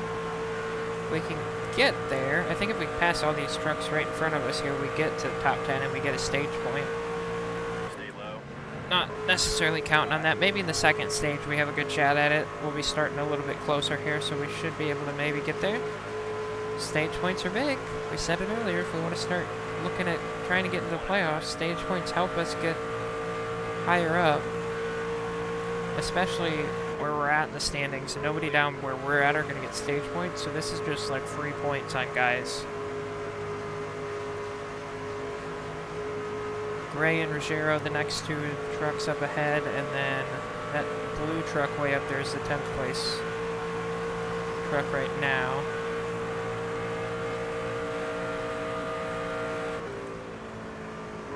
We can get there. I think if we pass all these trucks right in front of us here, we get to the top 10 and we get a stage point. Stay low. Not necessarily counting on that. Maybe in the second stage we have a good shot at it. We'll be starting a little bit closer here, so we should be able to maybe get there. Stage points are big. We said it earlier. If we want to start looking at trying to get into the playoffs, stage points help us get higher up, especially where we're at in the standings. So nobody down where we're at are going to get stage points, so this is just like free points on guys. Gray and Ruggiero, the next 2 trucks up ahead, and then that blue truck way up there is the 10th place truck right now.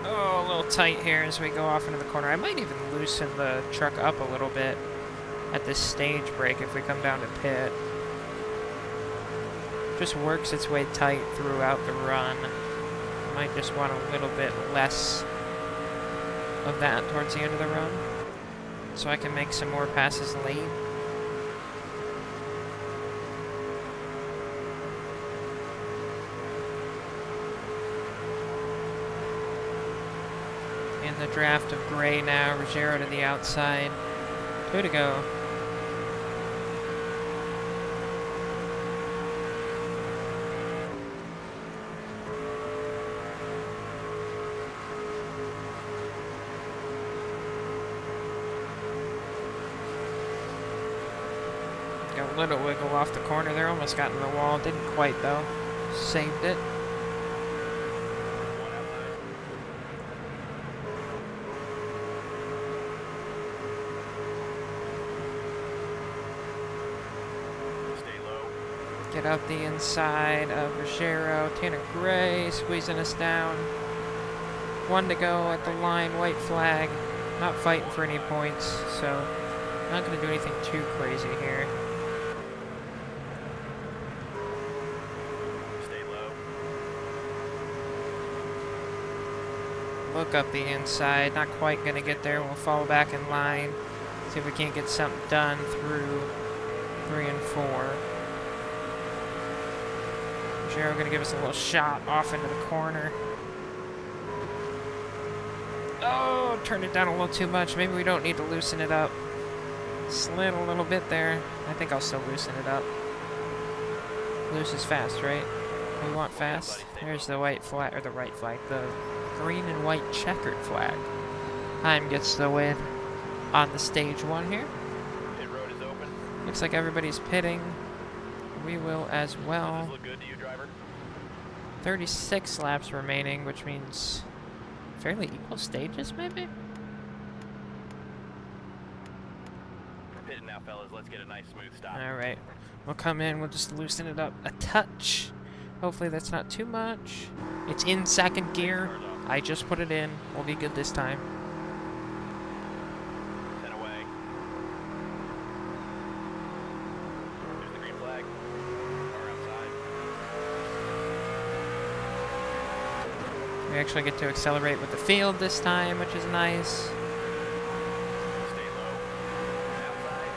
Oh, a little tight here as we go off into the corner. I might even loosen the truck up a little bit at this stage break if we come down to pit. Just works its way tight throughout the run. Might just want a little bit less of that towards the end of the run, so I can make some more passes late. In the draft of Gray now, Ruggiero to the outside. 2 to go. Got a little wiggle off the corner there, almost got in the wall. Didn't quite though. Saved it. Get out the inside of Ruggiero. Tanner Gray squeezing us down. 1 to go at the line, white flag. Not fighting for any points, so not going to do anything too crazy here. Stay low. Look up the inside, not quite going to get there. We'll fall back in line. See if we can't get something done through 3 and 4. Ruggiero going to give us a little shot off into the corner. Oh, turned it down a little too much. Maybe we don't need to loosen it up. Slid a little bit there. I think I'll still loosen it up. Loose is fast, right? We want fast. There's the white flag, or the right flag, the green and white checkered flag. Heim gets the win on the stage 1 here. Pit road is open. Looks like everybody's pitting. We will as Does well. this look good to you, driver? 36 laps remaining, which means fairly equal stages, maybe? We're pitting now, fellas. Let's get a nice smooth stop. Alright. We'll come in, we'll just loosen it up a touch. Hopefully that's not too much. It's in 2nd gear. Cars off. I just put it in. We'll be good this time. 10 away. There's the green flag. Car outside. We actually get to accelerate with the field this time, which is nice. Stay low. Outside.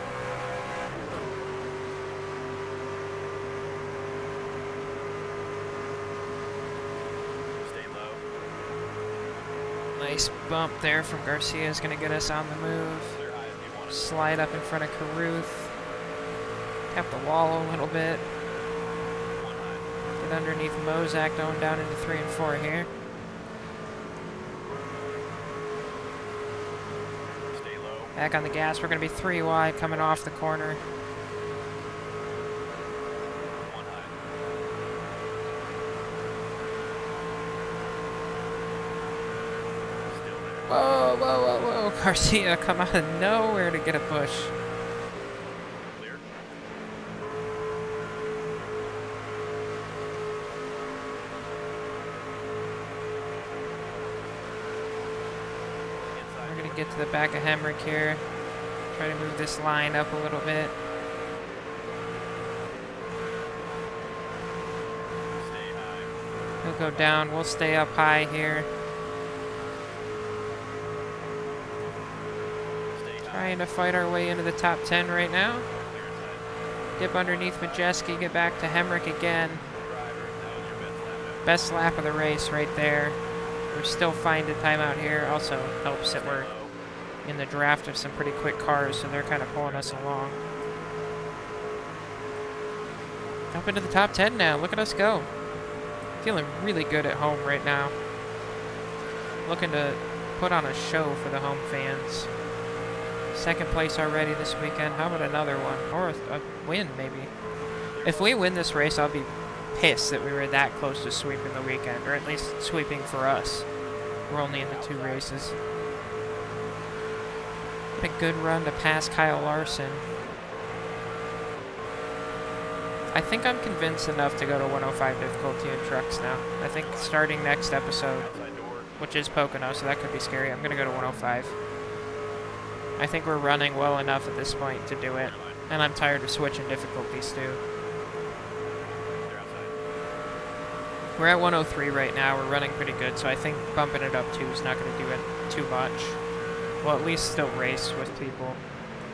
Stay low. Nice bump there from Garcia is going to get us on the move. Clear high if you want it. Slide up in front of Caruth. Tap the wall a little bit. 1 high. Get underneath Mozak, going down into 3 and 4 here. Stay low. Back on the gas. We're going to be 3 wide coming off the corner. 1 high. Still there. Whoa, whoa, whoa, whoa. Garcia come out of nowhere to get a push. Clear. Inside We're going to door. get to the back of Hemrick here. Try to move this line up a little bit. Stay high. He'll go down. We'll stay up high here. Stay high. Trying to fight our way into the top 10 right now. Clear inside. Dip underneath Majeski. Get back to Hemrick again. Driver, that was your best lap. Best lap of the race right there. We're still finding time out here. Also helps that we're in the draft of some pretty quick cars, so they're kind of pulling us along. Up into the top 10 now. Look at us go. Feeling really good at home right now. Looking to put on a show for the home fans. 2nd place already this weekend. How about another one? Or a win, maybe. If we win this race, I'll be pissed that we were that close to sweeping the weekend, or at least sweeping for us. We're only in the 2 races. What a good run to pass Kyle Larson. I think I'm convinced enough to go to 105 difficulty in trucks now. I think starting next episode, Outside door. which is Pocono, so that could be scary, I'm going to go to 105. I think we're running well enough at this point to do it. And I'm tired of switching difficulties too. They're outside. We're at 103 right now. We're running pretty good, so I think bumping it up 2 is not going to do it too much. Well, at least still race with people,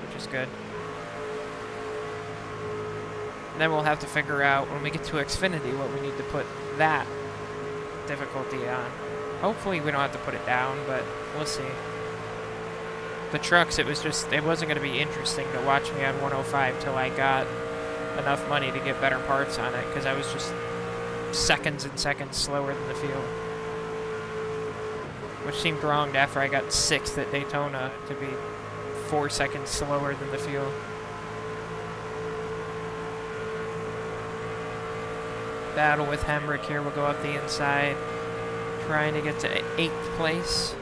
which is good. And then we'll have to figure out when we get to Xfinity what we need to put that difficulty on. Hopefully we don't have to put it down, but we'll see. The trucks, it wasn't going to be interesting to watch me on 105 till I got enough money to get better parts on it, because I was just seconds and seconds slower than the field. Which seemed wrong after I got 6th at Daytona to be 4 seconds slower than the field. Battle with Hemrick here. We'll go up the inside. Trying to get to 8th place.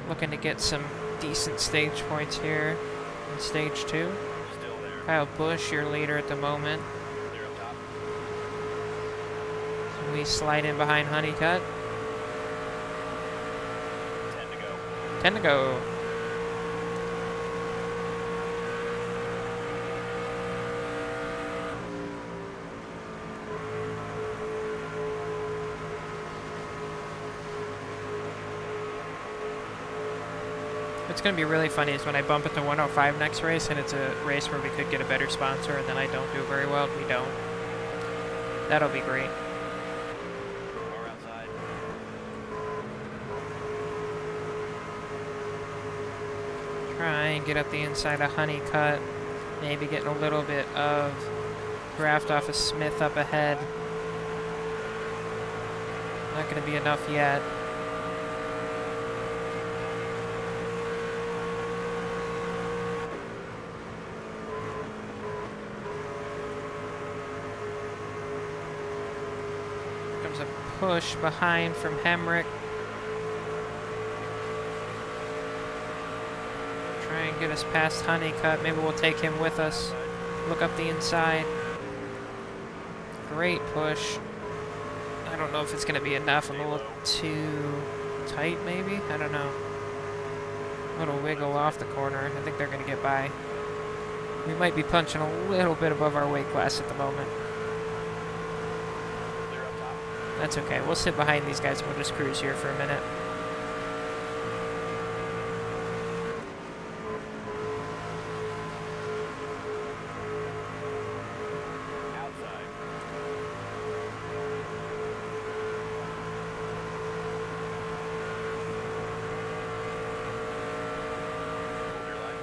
Looking to get some decent stage points here in stage 2. Still there. Kyle Busch, your leader at the moment. They're up top. We slide in behind Honeycutt. 10 to go. 10 to go. What's going to be really funny is when I bump into 105 next race, and it's a race where we could get a better sponsor, and then I don't do very well, and we don't. That'll be great. Car outside. Try and get up the inside of Honeycutt. Maybe getting a little bit of draft off of Smith up ahead. Not going to be enough yet. Comes a push behind from Hemrick. Try and get us past Honeycutt. Maybe we'll take him with us. Look up the inside. Great push. I don't know if it's going to be enough. I'm a little too tight, maybe? I don't know. A little wiggle off the corner. I think they're going to get by. We might be punching a little bit above our weight class at the moment. Clear up top. That's okay. We'll sit behind these guys and we'll just cruise here for a minute. Outside. Hold your line.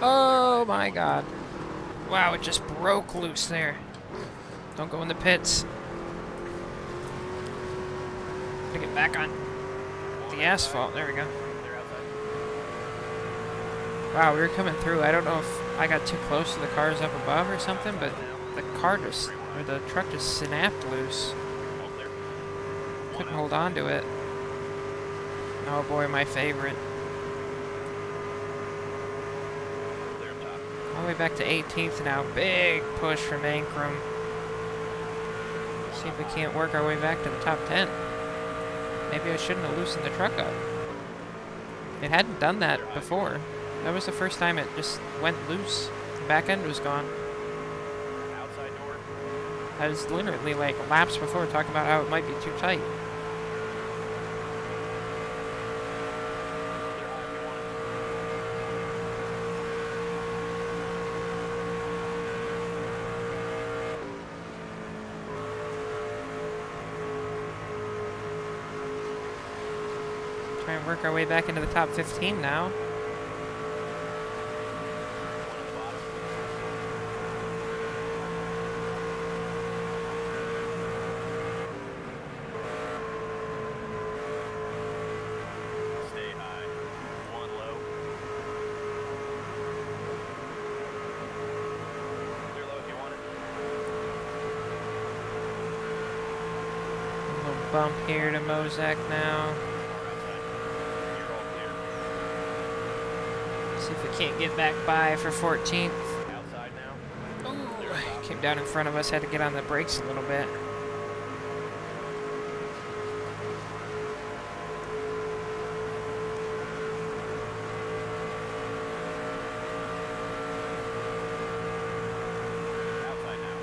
Oh my god. Wow, it just broke loose there. Don't go in the pits. Gotta get back on the asphalt. There we go. They're outside. Wow, we were coming through. I don't know if I got too close to the cars up above or something, but the car just, or the truck just snapped loose. All clear. Couldn't hold on to it. Oh boy, my favorite. Clear up top. All the way back to 18th now. Big push from Ankrum. See if we can't work our way back to the top 10. Maybe I shouldn't have loosened the truck up. It hadn't done that before. That was the first time it just went loose. The back end was gone. Outside door. I was literally like laps before talking about how it might be too tight. Clear high if you want it. Try and work our way back into the top 15 now. One at the bottom. Stay high. One low. Clear low if you want it. A little bump here to Mozak now. Car outside. You're all clear. See if we can't get back by for 14th. Outside now. Ooh, Clear up top. came down in front of us, had to get on the brakes a little bit. Outside now.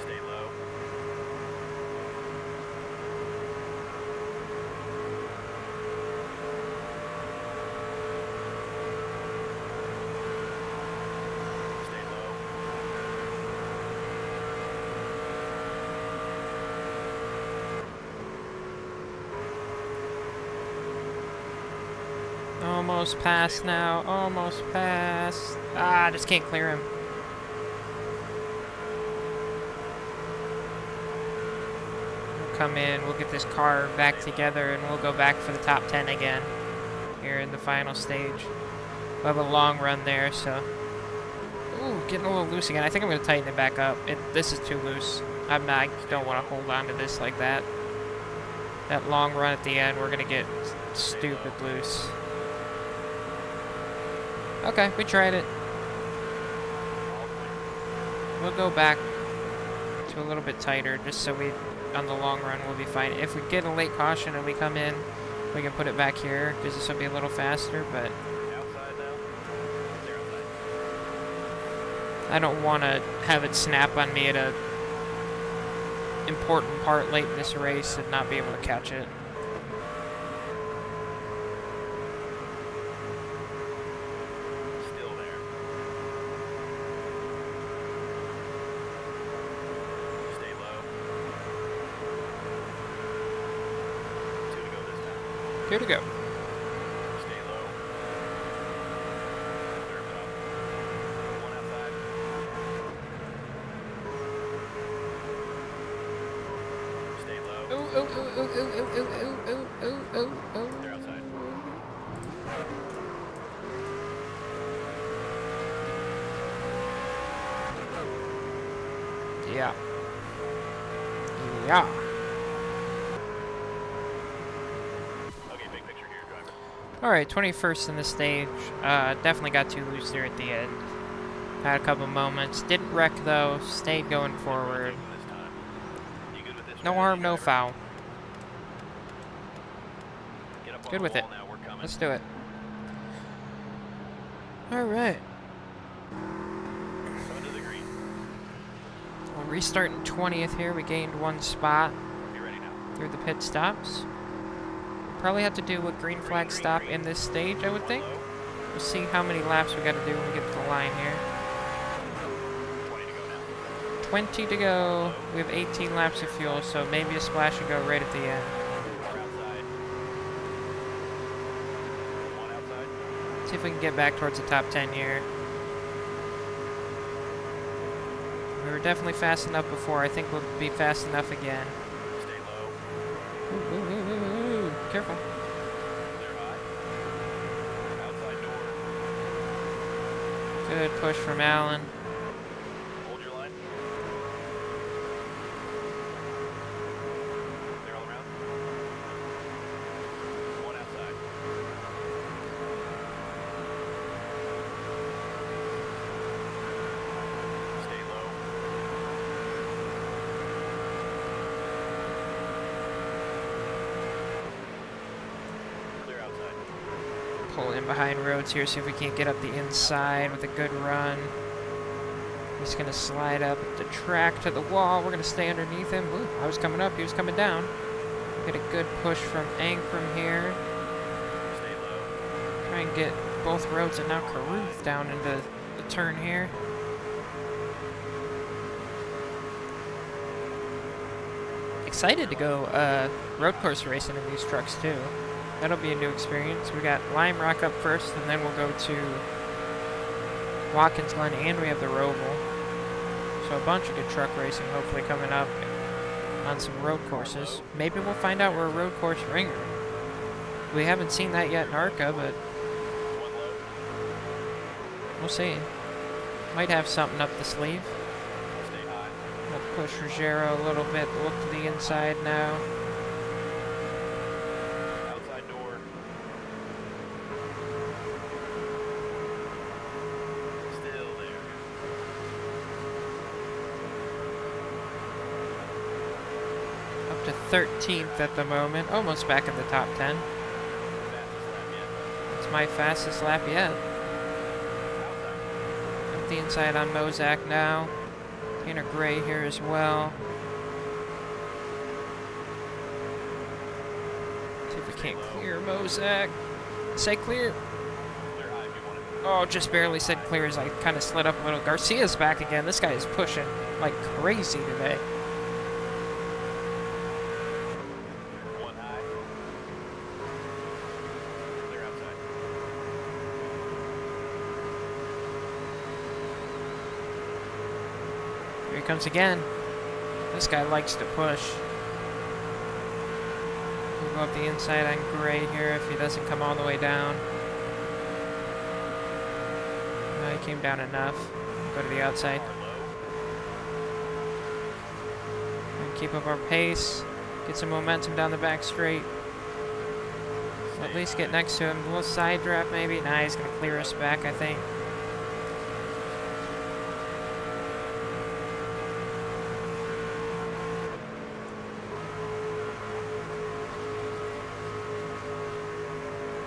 Stay low. Stay low. Almost past now, almost past. Ah, just can't clear him. We'll come in, we'll get this car back together, and we'll go back for the top 10 again here in the final stage. We'll have a long run there, so. Ooh, getting a little loose again. I think I'm going to tighten it back up. This is too loose. I don't want to hold on to this like that. That long run at the end, we're gonna get stupid loose. Okay, we tried it. We'll go back to a little bit tighter, just so we, on the long run, we'll be fine. If we get a late caution and we come in, we can put it back here, because this will be a little faster, but I don't want to have it snap on me at a important part late in this race and not be able to catch it. Still there. Stay low. 2 to go this time. 2 to go. Stay low. Clear it up. 1 outside. Stay low. Oh, oh, oh, oh, oh, oh, oh, oh, oh, oh, They're outside. Yeah. Yeah. Okay, big picture here, driver. Alright, 21st in the stage. Definitely got too loose there at the end. Had a couple moments. Didn't wreck though. Stayed going forward. This time. You good with this? No harm, no foul. Get up on Good the with it. wall now, we're coming. Let's do it. Alright. Coming to the green. We'll restart in 20th here. We gained 1 spot Be ready now. through the pit stops. Probably have to do a green flag stop in this stage, I would think. Low. We'll see how many laps we got to do when we get to the line here. 20 to go now. 20 to go. We have 18 laps of fuel, so maybe a splash and go right at the end. Car outside. 1 outside. See if we can get back towards the top 10 here. We were definitely fast enough before. I think we'll be fast enough again. Stay low. Ooh, ooh, ooh, ooh, ooh. Careful. Clear high. Outside door. Good push from Allen. Hold your line. Clear all around. 1 outside. Stay low. Clear outside. Pull in behind Rhodes here, see if we can't get up the inside with a good run. He's going to slide up the track to the wall. We're going to stay underneath him. Ooh, I was coming up, he was coming down. Get a good push from Ankrum here. Stay low. Try and get both Rhodes and now Caruth down into the turn here. Excited to go road course racing in these trucks too. That'll be a new experience. We got Lime Rock up first, and then we'll go to Watkins Glen, and we have the Roval. So a bunch of good truck racing hopefully coming up on some road courses. Maybe we'll find out we're a road course ringer. We haven't seen that yet in ARCA, but 1 low. we'll see. Might have something up the sleeve. Stay high. We'll push Ruggiero a little bit, look to the inside now. Outside door. Still there. Up to 13th at the moment, almost back in the top 10. Fastest lap yet. It's my fastest lap yet. Outside. Up the inside on Mozak now. Tanner Gray here as well. See if we can't clear Mozak. Say clear. Clear high if you want it. Oh, just barely said clear as I kind of slid up a little. Garcia's back again. This guy is pushing like crazy today. 1 high. Clear outside. Here he comes again. This guy likes to push. We'll go up the inside on Gray here if he doesn't come all the way down. No, he came down enough. Go to the outside. Car low. keep up our pace, get some momentum down the back straight. We'll at least get next to him. A little side draft maybe. Nah, he's going to clear us back, I think.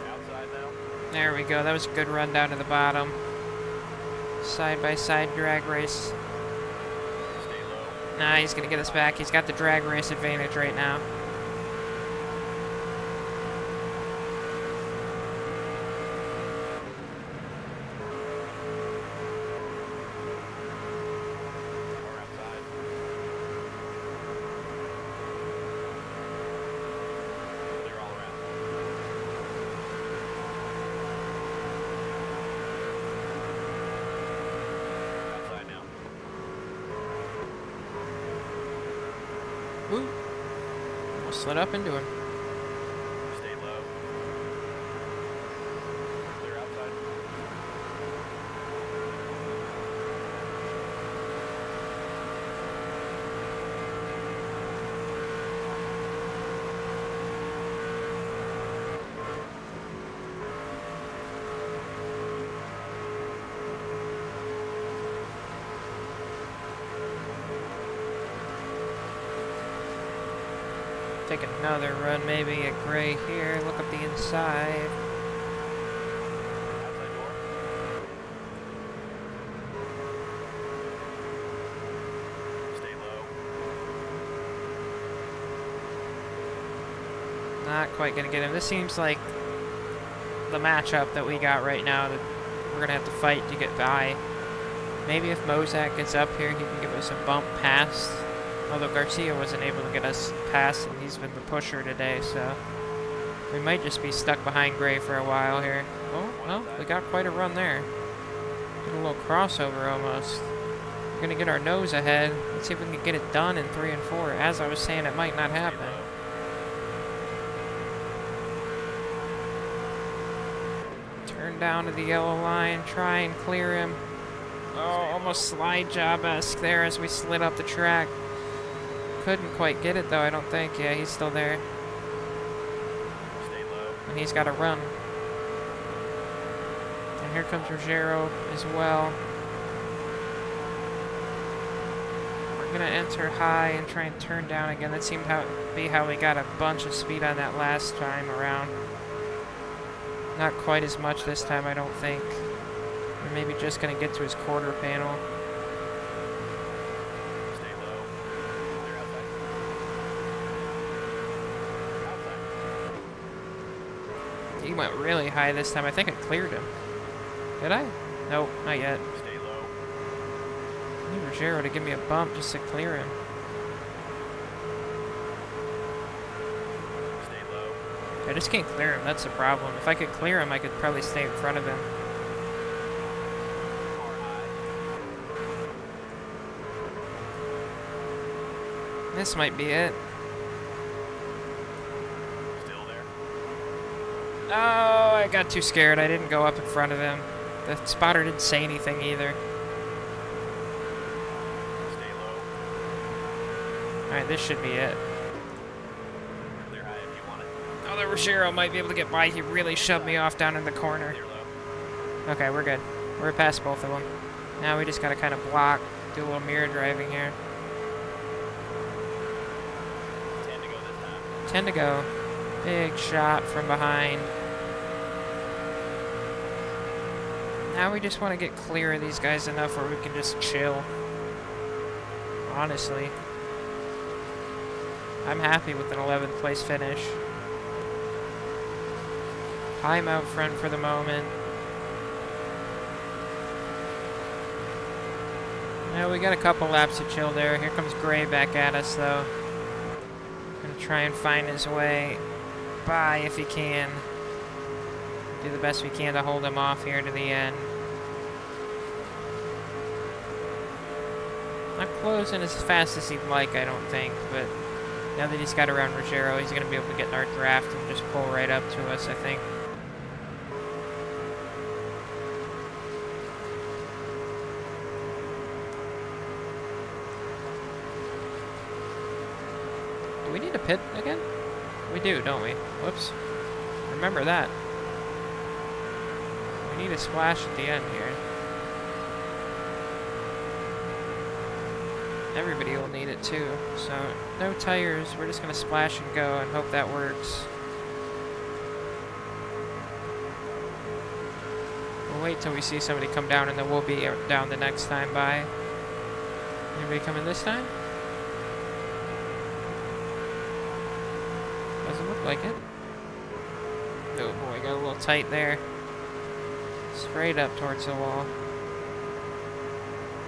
Outside now. There we go. That was a good run down to the bottom. Side-by-side drag race. Stay low. Nah, he's going to get us back. He's got the drag race advantage right now. Car outside. Clear all around. Outside now. Woo. Almost slid up into him. Stay low. Clear outside. Take another run, maybe at gray here. Look up the inside. Outside door. Stay low. Not quite gonna get him. This seems like the matchup that we got right now that we're gonna have to fight to get by. Maybe if Mozak gets up here, he can give us a bump past. Although Garcia wasn't able to get us past, and he's been the pusher today, so we might just be stuck behind Gray for a while here. Oh, well, we got quite a run there. Get a little crossover almost. We're gonna get our nose ahead. Let's see if we can get it done in 3 and 4. As I was saying, it might not Stay happen. low. Turn down to the yellow line, try and clear him. Oh, almost slide job-esque there as we slid up the track. Couldn't quite get it though, I don't think. Yeah, he's still there. Stay low. And he's got to run. And here comes Ruggiero as well. We're gonna enter high and try and turn down again. That seemed to be how we got a bunch of speed on that last time around. Not quite as much this time, I don't think. We're maybe just gonna get to his quarter panel. Stay low. Clear outside. Outside. He went really high this time. I think I cleared him. Did I? Nope, not yet. Stay low. I need Ruggiero to give me a bump just to clear him. Stay low. I just can't clear him, that's the problem. If I could clear him, I could probably stay in front of him. Car high. This might be it. Still there. Oh, I got too scared. I didn't go up in front of him. The spotter didn't say anything either. Stay low. Alright, this should be it. Clear high if you want it. Although Ruggiero might be able to get by, he really shoved me off down in the corner. Clear low. Okay, we're good. We're past both of them. Now we just gotta kind of block, do a little mirror driving here. 10 to go this time. 10 to go. Big shot from behind. Now we just want to get clear of these guys enough where we can just chill. Honestly. I'm happy with an 11th place finish. I'm out front for the moment. Now we got a couple laps to chill there. Here comes Gray back at us though. Gonna try and find his way by if he can. Do the best we can to hold him off here to the end. Not closing as fast as he'd like, I don't think, but now that he's got around Ruggiero, he's going to be able to get in our draft and just pull right up to us, I think. to pit again? We do, don't we? Whoops. Remember that. We need a splash at the end here. Everybody will need it too. So, no tires. We're just going to splash and go and hope that works. We'll wait till we see somebody come down and then we'll be down the next time by. Anybody coming this time? Doesn't look like it. Oh boy, got a little tight there. Straight up towards the wall.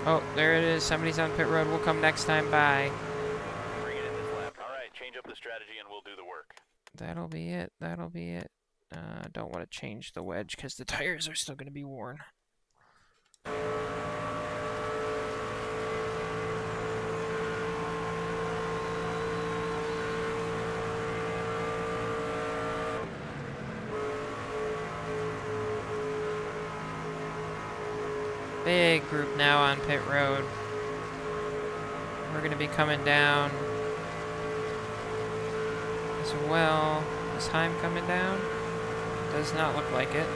Oh, there it is. Somebody's on pit road. We'll come next time by. Bring it in this lap. All right, change up the strategy and we'll do the work. That'll be it. That'll be it. Don't want to change the wedge because the tires are still going to be worn. Big group now on pit road. We're going to be coming down as well. Is Heim coming down? Does not look like it.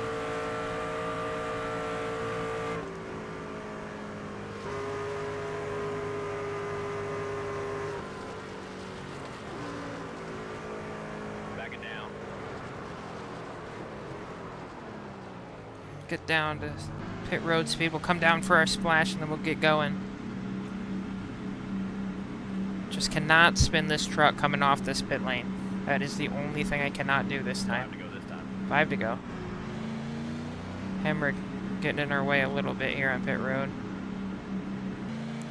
Back it down. Get down to pit road speed. We'll come down for our splash and then we'll get going. Just cannot spin this truck coming off this pit lane. That is the only thing I cannot do this time. 5 to go this time. 5 to go. Hemrick getting in our way a little bit here on pit road.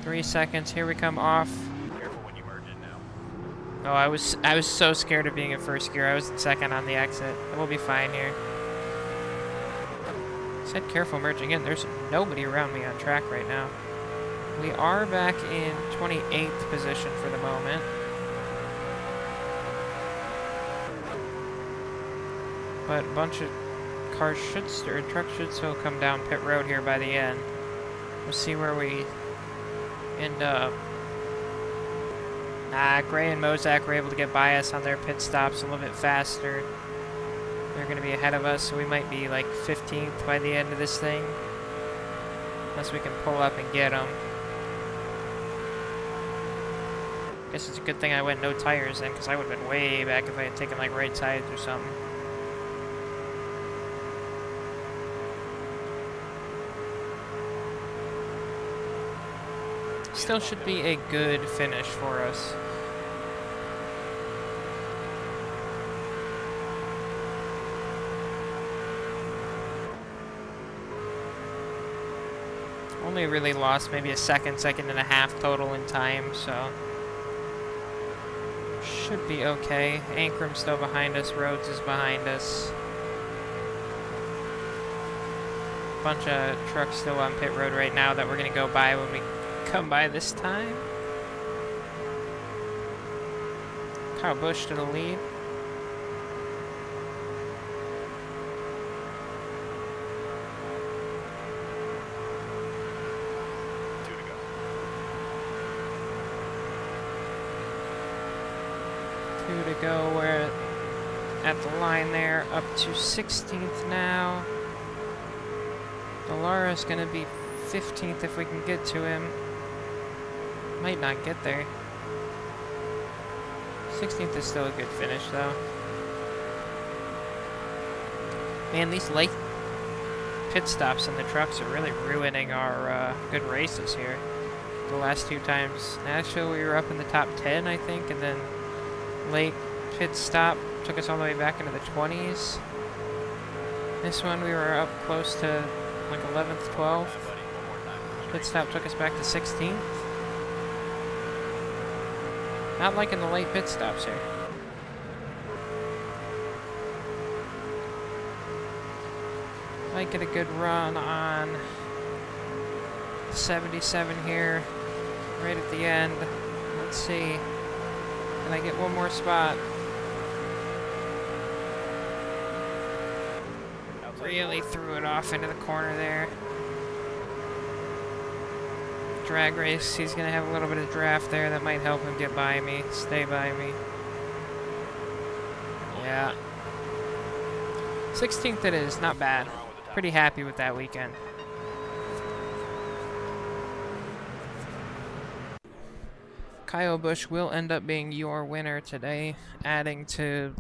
3 seconds. Here we come off. Careful when you merge in now. Oh, I was so scared of being in first gear. I was in second on the exit. We'll be fine here. Said careful merging in. There's nobody around me on track right now. We are back in 28th position for the moment. But a bunch of cars or trucks should still come down pit road here by the end. We'll see where we end up. Gray and Mozak were able to get by us on their pit stops a little bit faster. They're going to be ahead of us, so we might be like 15th by the end of this thing. Unless we can pull up and get them. Guess it's a good thing I went no tires then, because I would have been way back if I had taken like right sides or something. Still should be a good finish for us. Only really lost maybe a second and a half total in time, so should be okay. Ankram's still behind us, Rhodes is behind us. Bunch of trucks still on pit road right now that we're gonna go by when we come by this time. Kyle Busch to the lead. To go. We're at the line there, up to 16th now. Dalara's gonna be 15th if we can get to him. Might not get there. 16th is still a good finish though. Man, these late pit stops in the trucks are really ruining our good races here. The last 2 times, Nashville we were up in the top 10 I think, and then late pit stop took us all the way back into the 20s. This one we were up close to like 11th, 12th. Pit stop took us back to 16th. Not liking the late pit stops here. Might get a good run on 77 here, right at the end. Let's see. Can I get one more spot? Really threw it off into the corner there. Drag race, he's going to have a little bit of draft there that might help him get by me, stay by me. Yeah. 16th it is, not bad. Nothing wrong with the top Pretty speed. happy with that weekend. Kyle Busch will end up being your winner today, adding to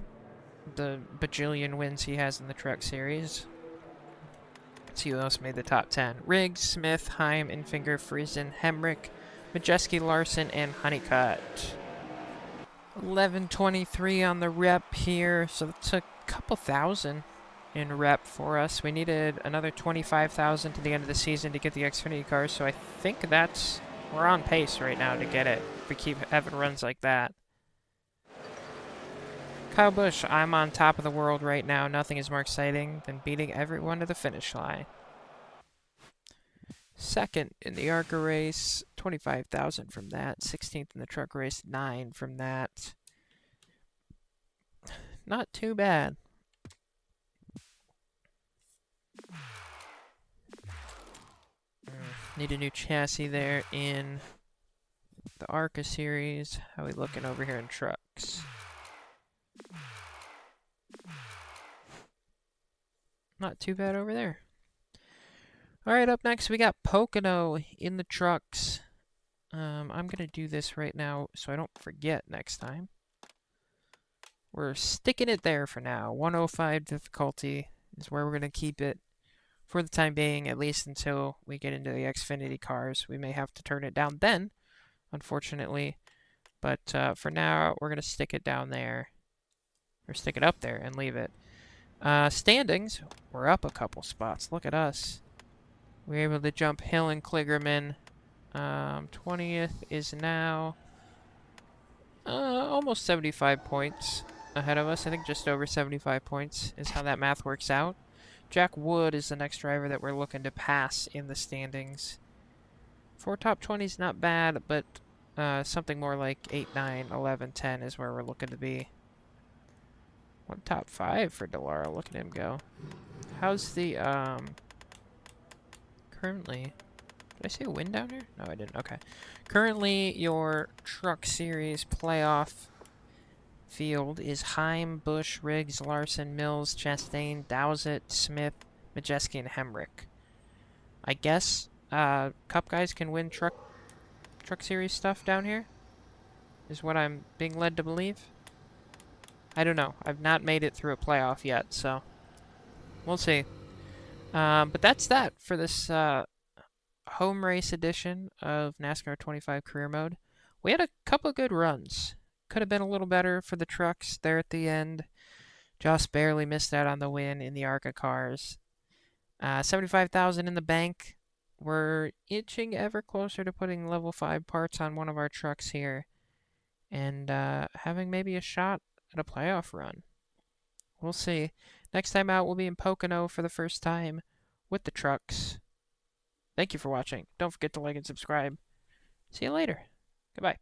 the bajillion wins he has in the Truck Series. Let's see who else made the top 10. Riggs, Smith, Heim, Infinger, Friesen, Hemrick, Majeski, Larson, and Honeycutt. 1123 on the rep here, so it's a couple thousand in rep for us. We needed another 25,000 to the end of the season to get the Xfinity cars, so I think we're on pace right now to get it if we keep having runs like that. Kyle Busch, I'm on top of the world right now. Nothing is more exciting than beating everyone to the finish line. Second in the ARCA race, 25,000 from that. 16th in the truck race, 9 from that. Not too bad. Need a new chassis there in the ARCA series. How we looking over here in trucks? Not too bad over there. Alright, up next we got Pocono in the trucks. I'm going to do this right now so I don't forget next time. We're sticking it there for now. 105 difficulty is where we're going to keep it for the time being, at least until we get into the Xfinity cars. We may have to turn it down then, unfortunately. But for now, we're going to stick it down there. Or stick it up there and leave it. Standings, we're up a couple spots. Look at us. We were able to jump Hill and Kligerman. 20th is now almost 75 points ahead of us. I think just over 75 points is how that math works out. Jack Wood is the next driver that we're looking to pass in the standings. 4 top 20s, not bad, but something more like 8, 9, 11, 10 is where we're looking to be. 1 top 5 for Delara. Look at him go. How's the currently? Did I see a win down here? No, I didn't. Okay. Currently, your Truck Series playoff field is Heim, Busch, Riggs, Larson, Mills, Chastain, Dowsett, Smith, Majeski, and Hemrick. I guess Cup guys can win Truck Series stuff down here, is what I'm being led to believe. I don't know. I've not made it through a playoff yet, so we'll see. But that's that for this home race edition of NASCAR 25 Career Mode. We had a couple good runs. Could have been a little better for the trucks there at the end. Joss barely missed out on the win in the ARCA cars. 75,000 in the bank. We're inching ever closer to putting level 5 parts on one of our trucks here. And having maybe a shot at a playoff run. We'll see. Next time out, we'll be in Pocono for the first time with the trucks. Thank you for watching. Don't forget to like and subscribe. See you later. Goodbye.